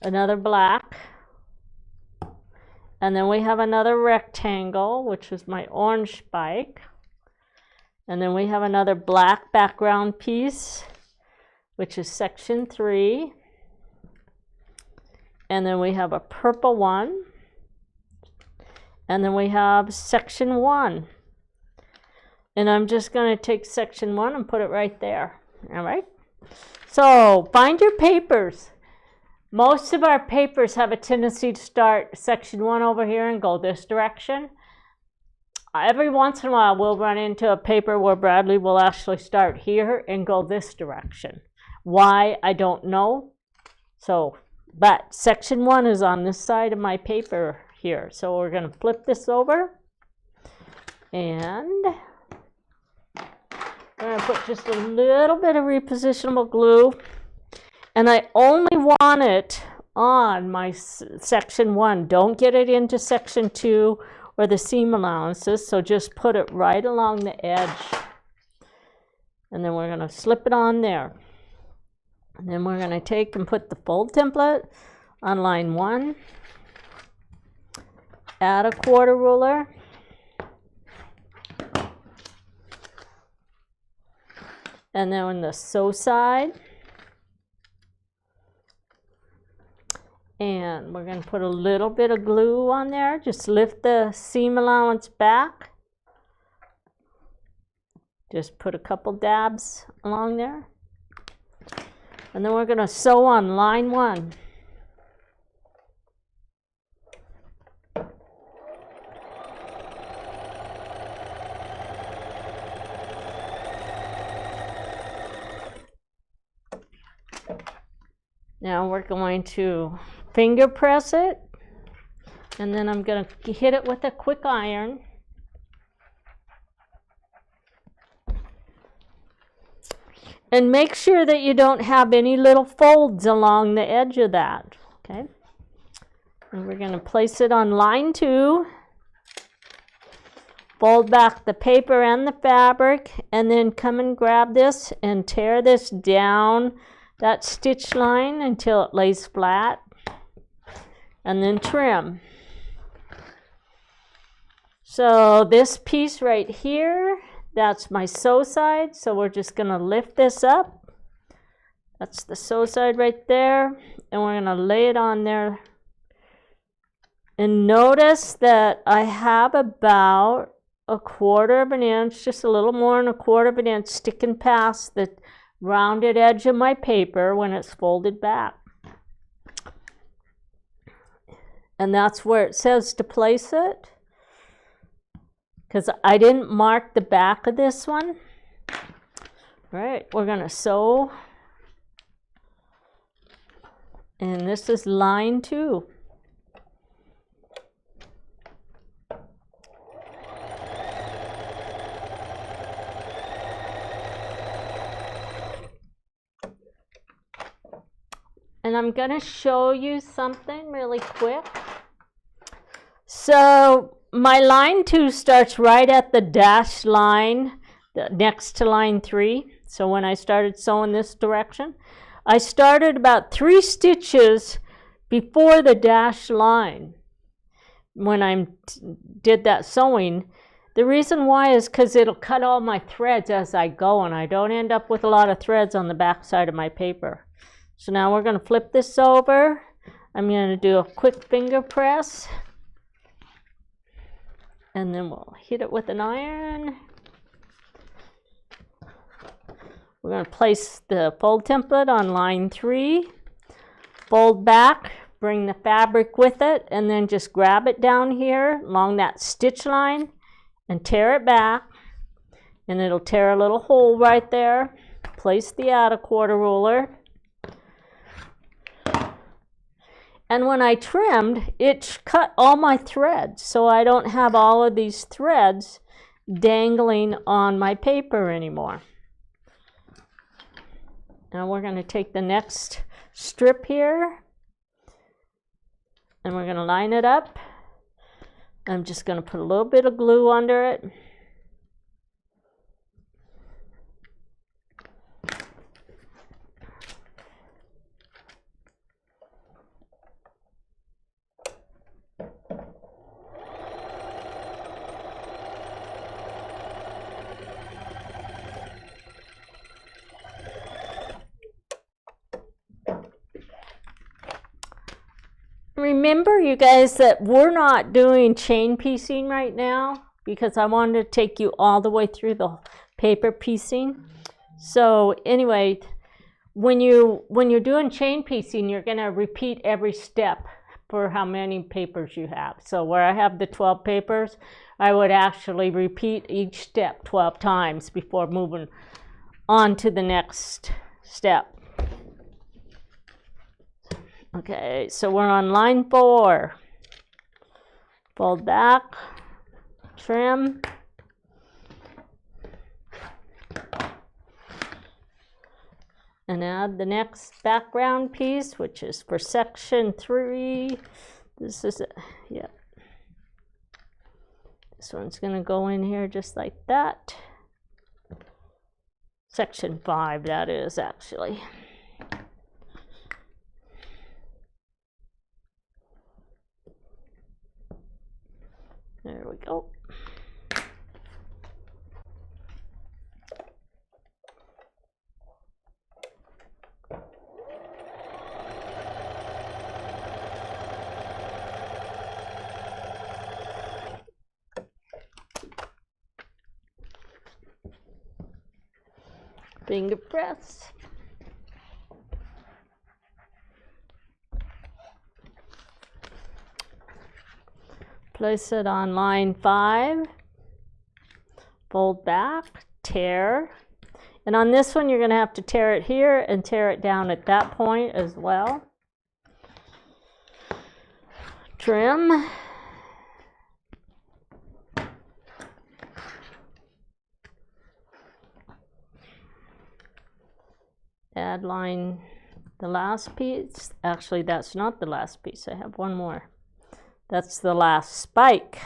another black. And then we have another rectangle, which is my orange spike. And then we have another black background piece, which is section 3. And then we have a purple one. And then we have section 1. And I'm just going to take section 1 and put it right there. All right. So find your papers. Most of our papers have a tendency to start section 1 over here and go this direction. Every once in a while we'll run into a paper where Bradley will actually start here and go this direction. Why, I don't know. So, but section 1 is on this side of my paper here. So we're going to flip this over and I'm going to put just a little bit of repositionable glue, and I only want it on my section 1. Don't get it into section 2 or the seam allowances, so just put it right along the edge. And then we're going to slip it on there. And then we're going to take and put the fold template on line 1. Add a quarter ruler. And then on the sew side. And we're going to put a little bit of glue on there. Just lift the seam allowance back. Just put a couple dabs along there. And then we're going to sew on line 1. Now we're going to finger press it, and then I'm going to hit it with a quick iron. And make sure that you don't have any little folds along the edge of that, okay? And we're going to place it on line 2. Fold back the paper and the fabric, and then come and grab this and tear this down that stitch line until it lays flat, and then trim. So this piece right here, that's my sew side, so we're just going to lift this up. That's the sew side right there, and we're going to lay it on there. And notice that I have about 1/4 of an inch, just a little more than 1/4 of an inch, sticking past the rounded edge of my paper when it's folded back. And that's where it says to place it, because I didn't mark the back of this one. All right, we're going to sew, and this is line 2. And I'm going to show you something really quick. So my line 2 starts right at the dashed line next to line 3. So when I started sewing this direction, I started about 3 stitches before the dashed line when I did that sewing. The reason why is because it'll cut all my threads as I go, and I don't end up with a lot of threads on the back side of my paper. So now we're going to flip this over. I'm going to do a quick finger press, and then we'll hit it with an iron. We're going to place the fold template on line 3, fold back, bring the fabric with it, and then just grab it down here along that stitch line and tear it back, and it'll tear a little hole right there. Place the outer quarter ruler. And when I trimmed, it cut all my threads, so I don't have all of these threads dangling on my paper anymore. Now we're going to take the next strip here, and we're going to line it up. I'm just going to put a little bit of glue under it. Remember, you guys, that we're not doing chain piecing right now because I wanted to take you all the way through the paper piecing. So anyway, when you're doing chain piecing, you're going to repeat every step for how many papers you have. So where I have the 12 papers, I would actually repeat each step 12 times before moving on to the next step. Okay, so we're on line 4. Fold back, trim, and add the next background piece, which is for section 3. This is it, yeah. This one's going to go in here just like that. Section 5, that is actually. Finger press. Place it on line 5. Fold back, tear. And on this one, you're going to have to tear it here and tear it down at that point as well. Trim. Add line the last piece. Actually, that's not the last piece. I have one more. That's the last spike.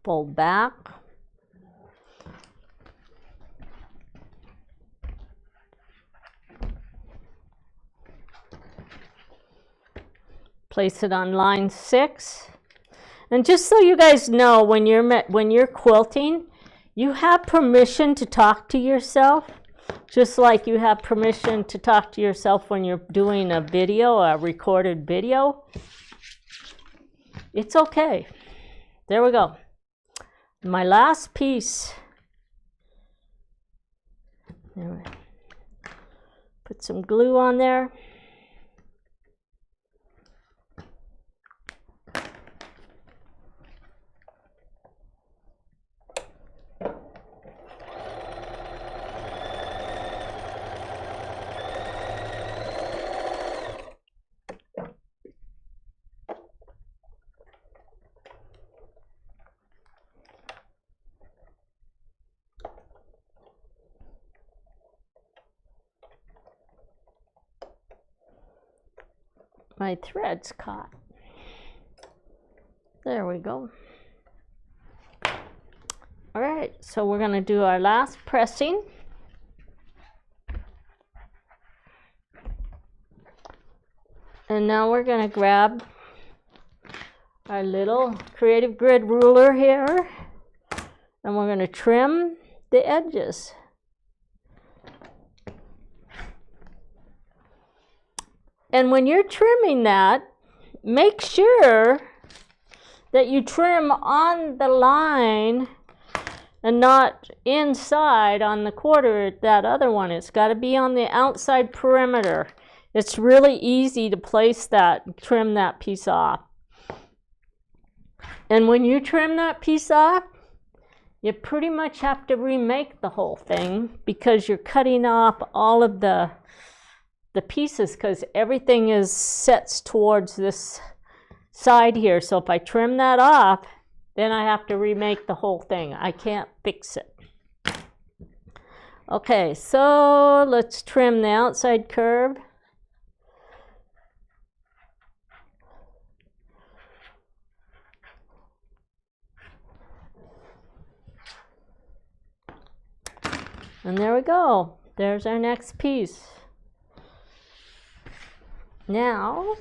Fold back. Place it on line 6. And just so you guys know, when you're quilting, you have permission to talk to yourself, just like you have permission to talk to yourself when you're doing a video, a recorded video. It's okay. There we go. My last piece. Put some glue on there. My thread's caught. There we go. All right, so we're going to do our last pressing. And now we're going to grab our little creative grid ruler here, and we're going to trim the edges. And when you're trimming that, make sure that you trim on the line and not inside on the quarter that other one. It's got to be on the outside perimeter. It's really easy to place that, trim that piece off. And when you trim that piece off, you pretty much have to remake the whole thing, because you're cutting off all of the pieces, because everything is sets towards this side here. So if I trim that off, then I have to remake the whole thing. I can't fix it. Okay, so let's trim the outside curve. And there we go. There's our next piece. Now,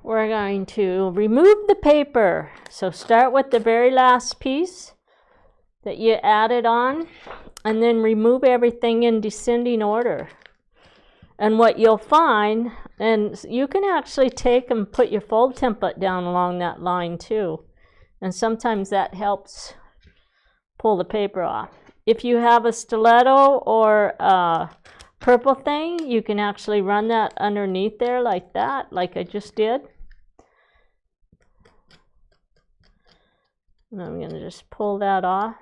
we're going to remove the paper. So start with the very last piece that you added on, and then remove everything in descending order. And what you'll find, and you can actually take and put your fold template down along that line too. And sometimes that helps pull the paper off. If you have a stiletto or a purple thing, you can actually run that underneath there like that, like I just did. And I'm going to just pull that off.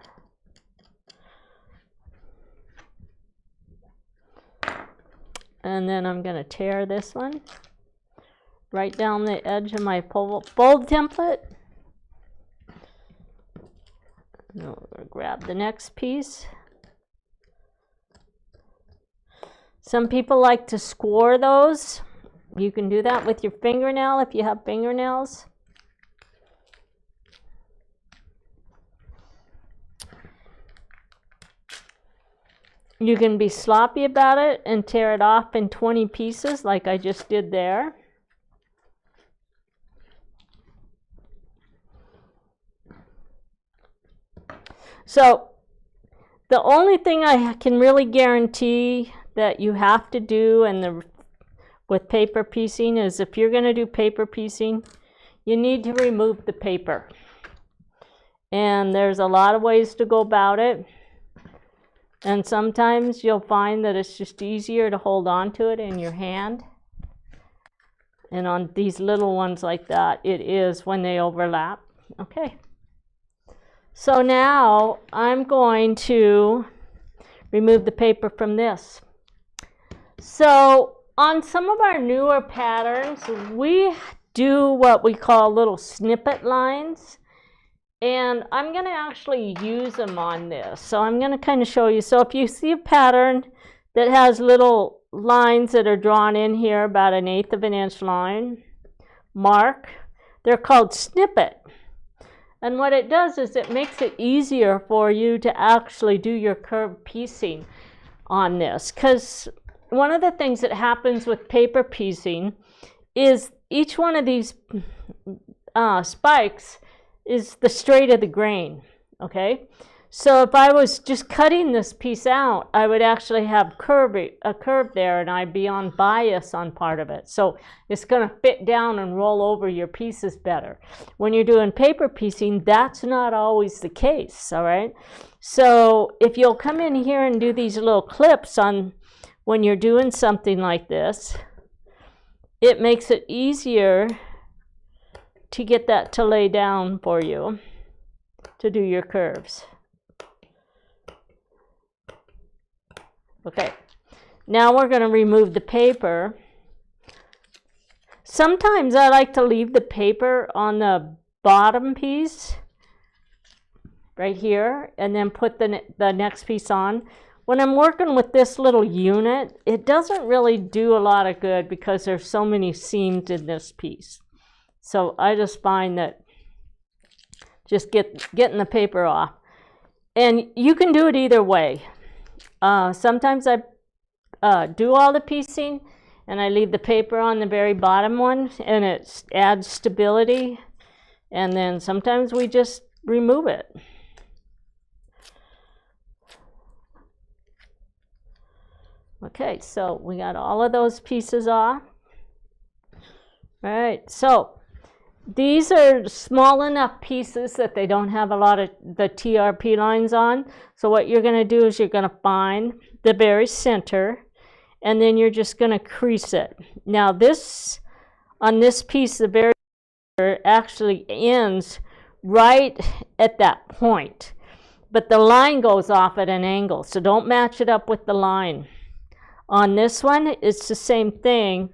And then I'm going to tear this one right down the edge of my fold template. Now we're going to grab the next piece. Some people like to score those. You can do that with your fingernail if you have fingernails. You can be sloppy about it and tear it off in 20 pieces like I just did there. So the only thing I can really guarantee that you have to do with paper piecing is if you're going to do paper piecing, you need to remove the paper. And there's a lot of ways to go about it. And sometimes you'll find that it's just easier to hold on to it in your hand. And on these little ones like that, it is when they overlap. Okay. So now I'm going to remove the paper from this. So on some of our newer patterns, we do what we call little snippet lines. And I'm going to actually use them on this. So I'm going to kind of show you. So if you see a pattern that has little lines that are drawn in here, about 1/8 of an inch line mark, they're called snippet. And what it does is it makes it easier for you to actually do your curved piecing on this. Because one of the things that happens with paper piecing is each one of these spikes is the straight of the grain, okay? So if I was just cutting this piece out, I would actually have a curve there, and I'd be on bias on part of it. So it's going to fit down and roll over your pieces better. When you're doing paper piecing, that's not always the case, all right? So if you'll come in here and do these little clips on when you're doing something like this, it makes it easier to get that to lay down for you to do your curves. Okay, now we're going to remove the paper. Sometimes I like to leave the paper on the bottom piece right here and then put the next piece on. When I'm working with this little unit, it doesn't really do a lot of good because there's so many seams in this piece. So I just find that just getting the paper off. And you can do it either way. Sometimes I do all the piecing and I leave the paper on the very bottom one, and it adds stability. And then sometimes we just remove it. Okay, so we got all of those pieces off. All right, so these are small enough pieces that they don't have a lot of the TRP lines on. So what you're going to do is you're going to find the very center, and then you're just going to crease it. Now this, on this piece, the very center actually ends right at that point. But the line goes off at an angle, so don't match it up with the line. On this one, it's the same thing.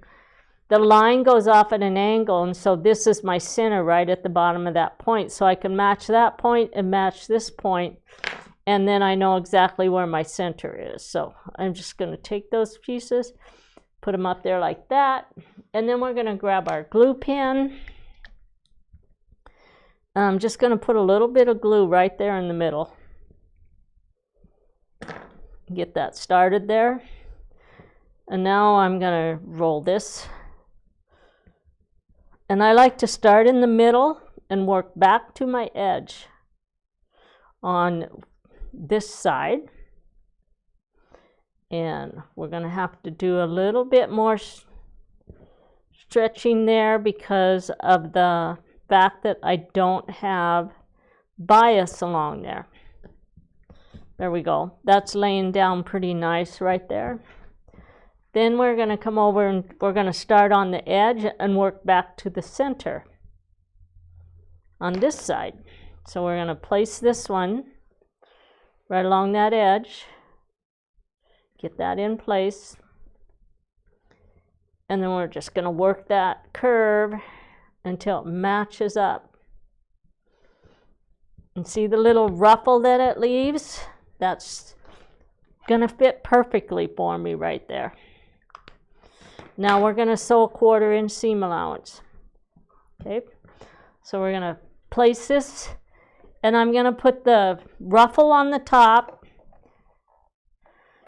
The line goes off at an angle, and so this is my center right at the bottom of that point. So I can match that point and match this point, and then I know exactly where my center is. So I'm just going to take those pieces, put them up there like that, and then we're going to grab our glue pen. I'm just going to put a little bit of glue right there in the middle. Get that started there. And now I'm going to roll this. And I like to start in the middle and work back to my edge on this side. And we're going to have to do a little bit more stretching there because of the fact that I don't have bias along there. There we go. That's laying down pretty nice right there. Then we're going to come over and we're going to start on the edge and work back to the center on this side. So we're going to place this one right along that edge, get that in place, and then we're just going to work that curve until it matches up. And see the little ruffle that it leaves? That's going to fit perfectly for me right there. Now we're going to sew a 1/4 inch seam allowance. Okay, so we're going to place this, and I'm going to put the ruffle on the top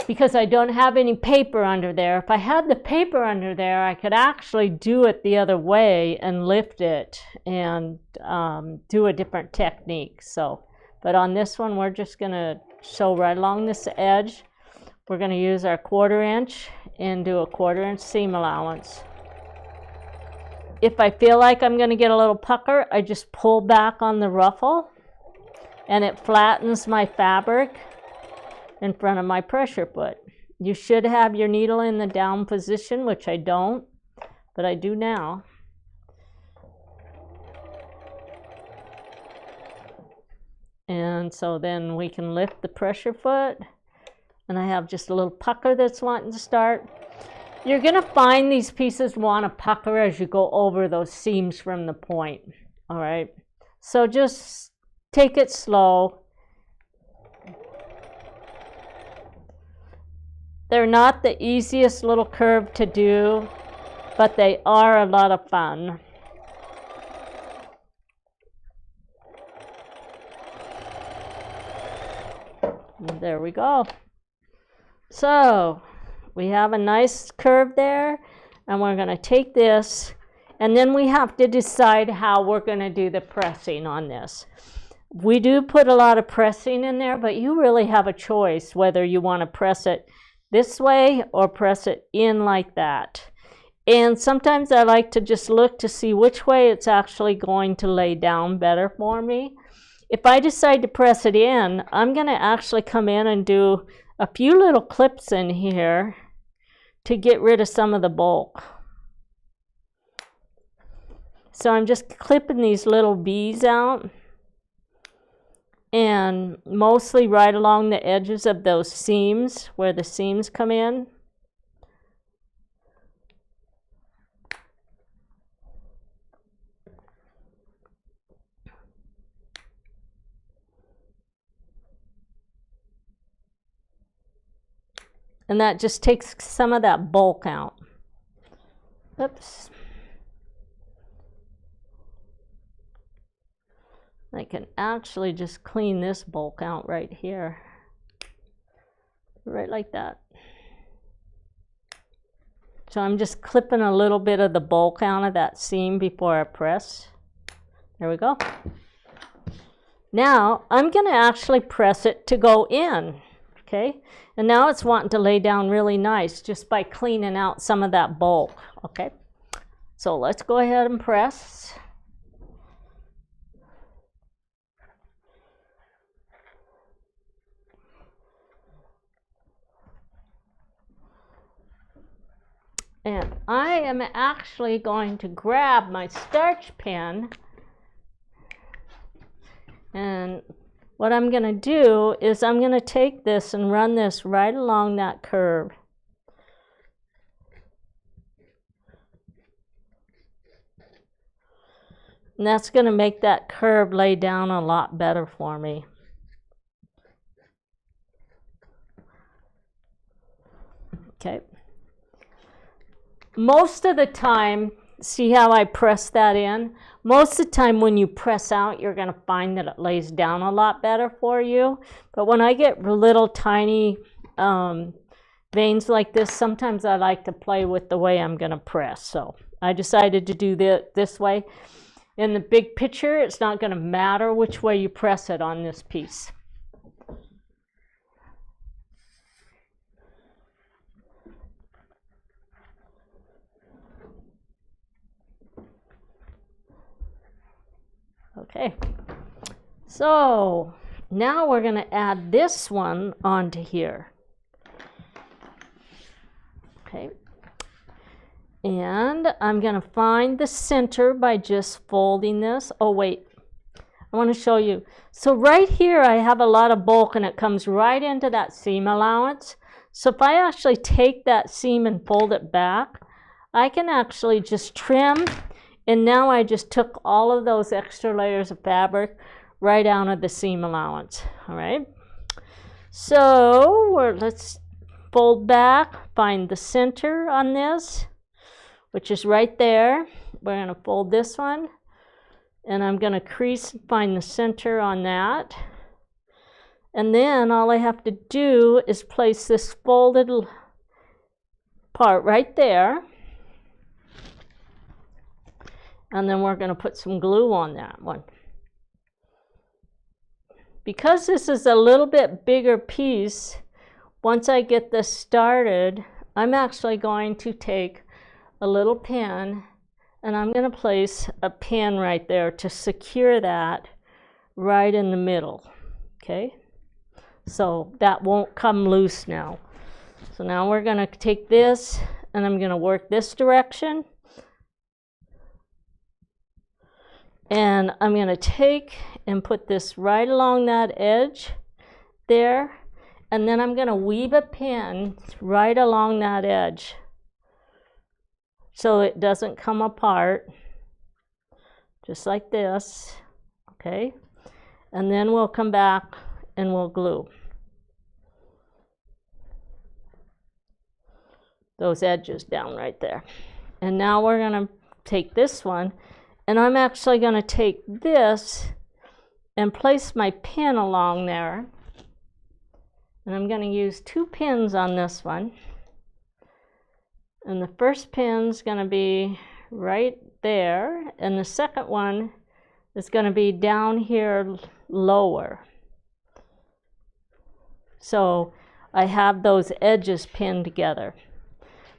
because I don't have any paper under there. If I had the paper under there, I could actually do it the other way and lift it and do a different technique. So But on this one, we're just going to sew right along this edge. We're going to use our 1/4 inch and do a 1/4 inch seam allowance. If I feel like I'm going to get a little pucker, I just pull back on the ruffle and it flattens my fabric in front of my pressure foot. You should have your needle in the down position, which I don't, but I do now. And so then we can lift the pressure foot, and I have just a little pucker that's wanting to start. You're going to find these pieces want to pucker as you go over those seams from the point, all right? So just take it slow. They're not the easiest little curve to do, but they are a lot of fun. And there we go. So we have a nice curve there, and we're going to take this, and then we have to decide how we're going to do the pressing on this. We do put a lot of pressing in there, but you really have a choice whether you want to press it this way or press it in like that. And sometimes I like to just look to see which way it's actually going to lay down better for me. If I decide to press it in, I'm going to actually come in and do a few little clips in here to get rid of some of the bulk. So I'm just clipping these little V's out, and mostly right along the edges of those seams where the seams come in. And that just takes some of that bulk out. Oops. I can actually just clean this bulk out right here. Right like that. So I'm just clipping a little bit of the bulk out of that seam before I press. There we go. Now I'm going to actually press it to go in. Okay, and now it's wanting to lay down really nice just by cleaning out some of that bulk. Okay, so let's go ahead and press. And I am actually going to grab my starch pen, and what I'm going to do is I'm going to take this and run this right along that curve. And that's going to make that curve lay down a lot better for me. Okay. Most of the time, see how I press that in? Most of the time when you press out, you're going to find that it lays down a lot better for you. But when I get little tiny veins like this, sometimes I like to play with the way I'm going to press. So I decided to do this way. In the big picture, it's not going to matter which way you press it on this piece. Okay, so now we're going to add this one onto here. Okay, and I'm going to find the center by just folding this. Oh wait, I want to show you. So right here I have a lot of bulk and it comes right into that seam allowance. So if I actually take that seam and fold it back, I can actually just trim. And now I just took all of those extra layers of fabric right out of the seam allowance. All right. So let's fold back, find the center on this, which is right there. We're going to fold this one, and I'm going to crease and find the center on that. And then all I have to do is place this folded part right there. And then we're going to put some glue on that one. because this is a little bit bigger piece, once I get this started, I'm actually going to take a little pin and I'm going to place a pin right there to secure that right in the middle. Okay, so that won't come loose now. So now we're going to take this and I'm going to work this direction. And I'm going to take and put this right along that edge there. And then I'm going to weave a pin right along that edge so it doesn't come apart, just like this. Okay, and then we'll come back and we'll glue those edges down right there. And now we're going to take this one, and I'm actually going to take this and place my pin along there. And I'm going to use 2 pins on this one. And the first pin's going to be right there, and the second one is going to be down here lower. So I have those edges pinned together.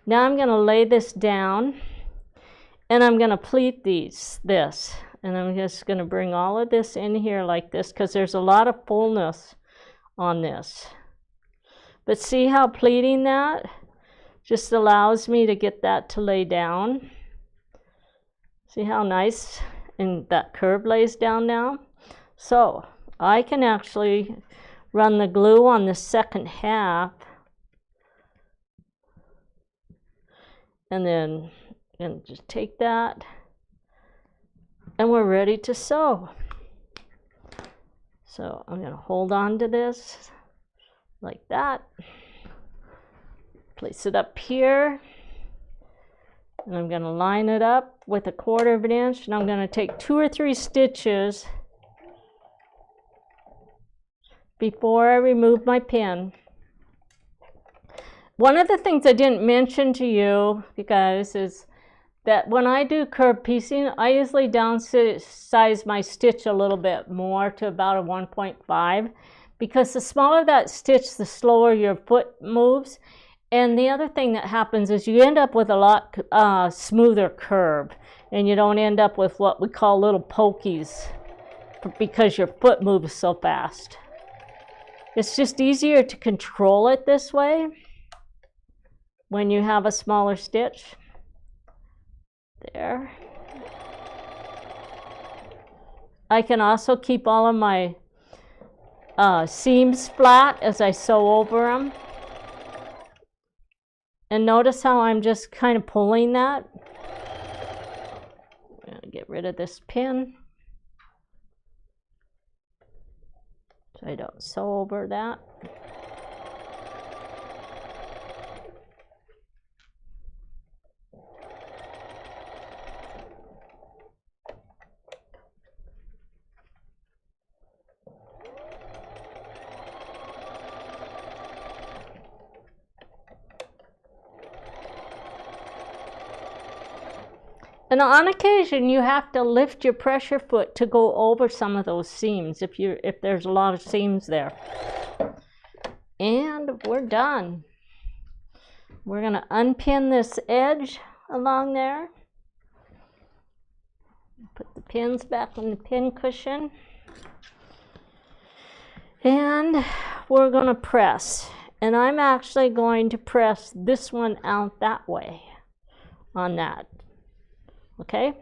Now I'm going to lay this down, and I'm going to pleat this, and I'm just going to bring all of this in here like this, because there's a lot of fullness on this. But see how pleating that just allows me to get that to lay down? See how nice and that curve lays down now? So I can actually run the glue on the second half, and then just take that, and we're ready to sew. So I'm going to hold on to this like that, place it up here, and I'm going to line it up with 1/4 of an inch, and I'm going to take 2 or 3 stitches before I remove my pin. One of the things I didn't mention to you guys is that when I do curve piecing, I usually downsize my stitch a little bit more to about a 1.5, because the smaller that stitch, the slower your foot moves. And the other thing that happens is you end up with a lot smoother curve, and you don't end up with what we call little pokies because your foot moves so fast. It's just easier to control it this way when you have a smaller stitch. There. I can also keep all of my seams flat as I sew over them. And notice how I'm just kind of pulling that. I'm going to get rid of this pin so I don't sew over that. And on occasion, you have to lift your pressure foot to go over some of those seams if there's a lot of seams there. And we're done. We're going to unpin this edge along there. Put the pins back in the pin cushion. And we're going to press. And I'm actually going to press this one out that way on that. Okay,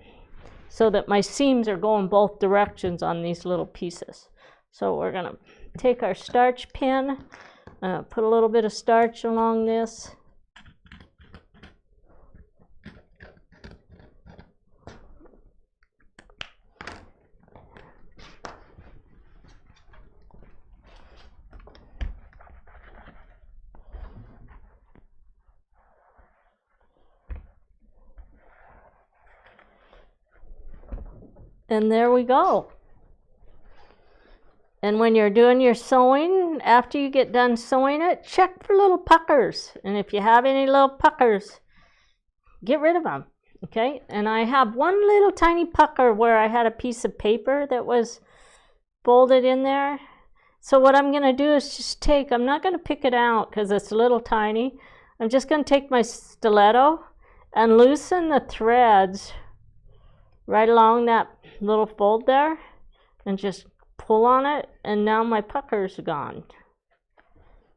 so that my seams are going both directions on these little pieces. So we're going to take our starch pin, put a little bit of starch along this. And there we go. And when you're doing your sewing, after you get done sewing it, check for little puckers. And if you have any little puckers, get rid of them. Okay? And I have one little tiny pucker where I had a piece of paper that was folded in there. So what I'm going to do is just take, I'm not going to pick it out because it's a little tiny. I'm just going to take my stiletto and loosen the threads right along that little fold there and just pull on it, and now my pucker's gone.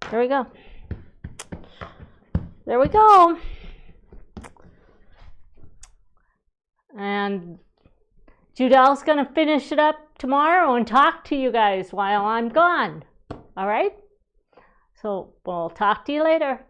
There we go. There we go. And Judell's going to finish it up tomorrow and talk to you guys while I'm gone. All right? So we'll talk to you later.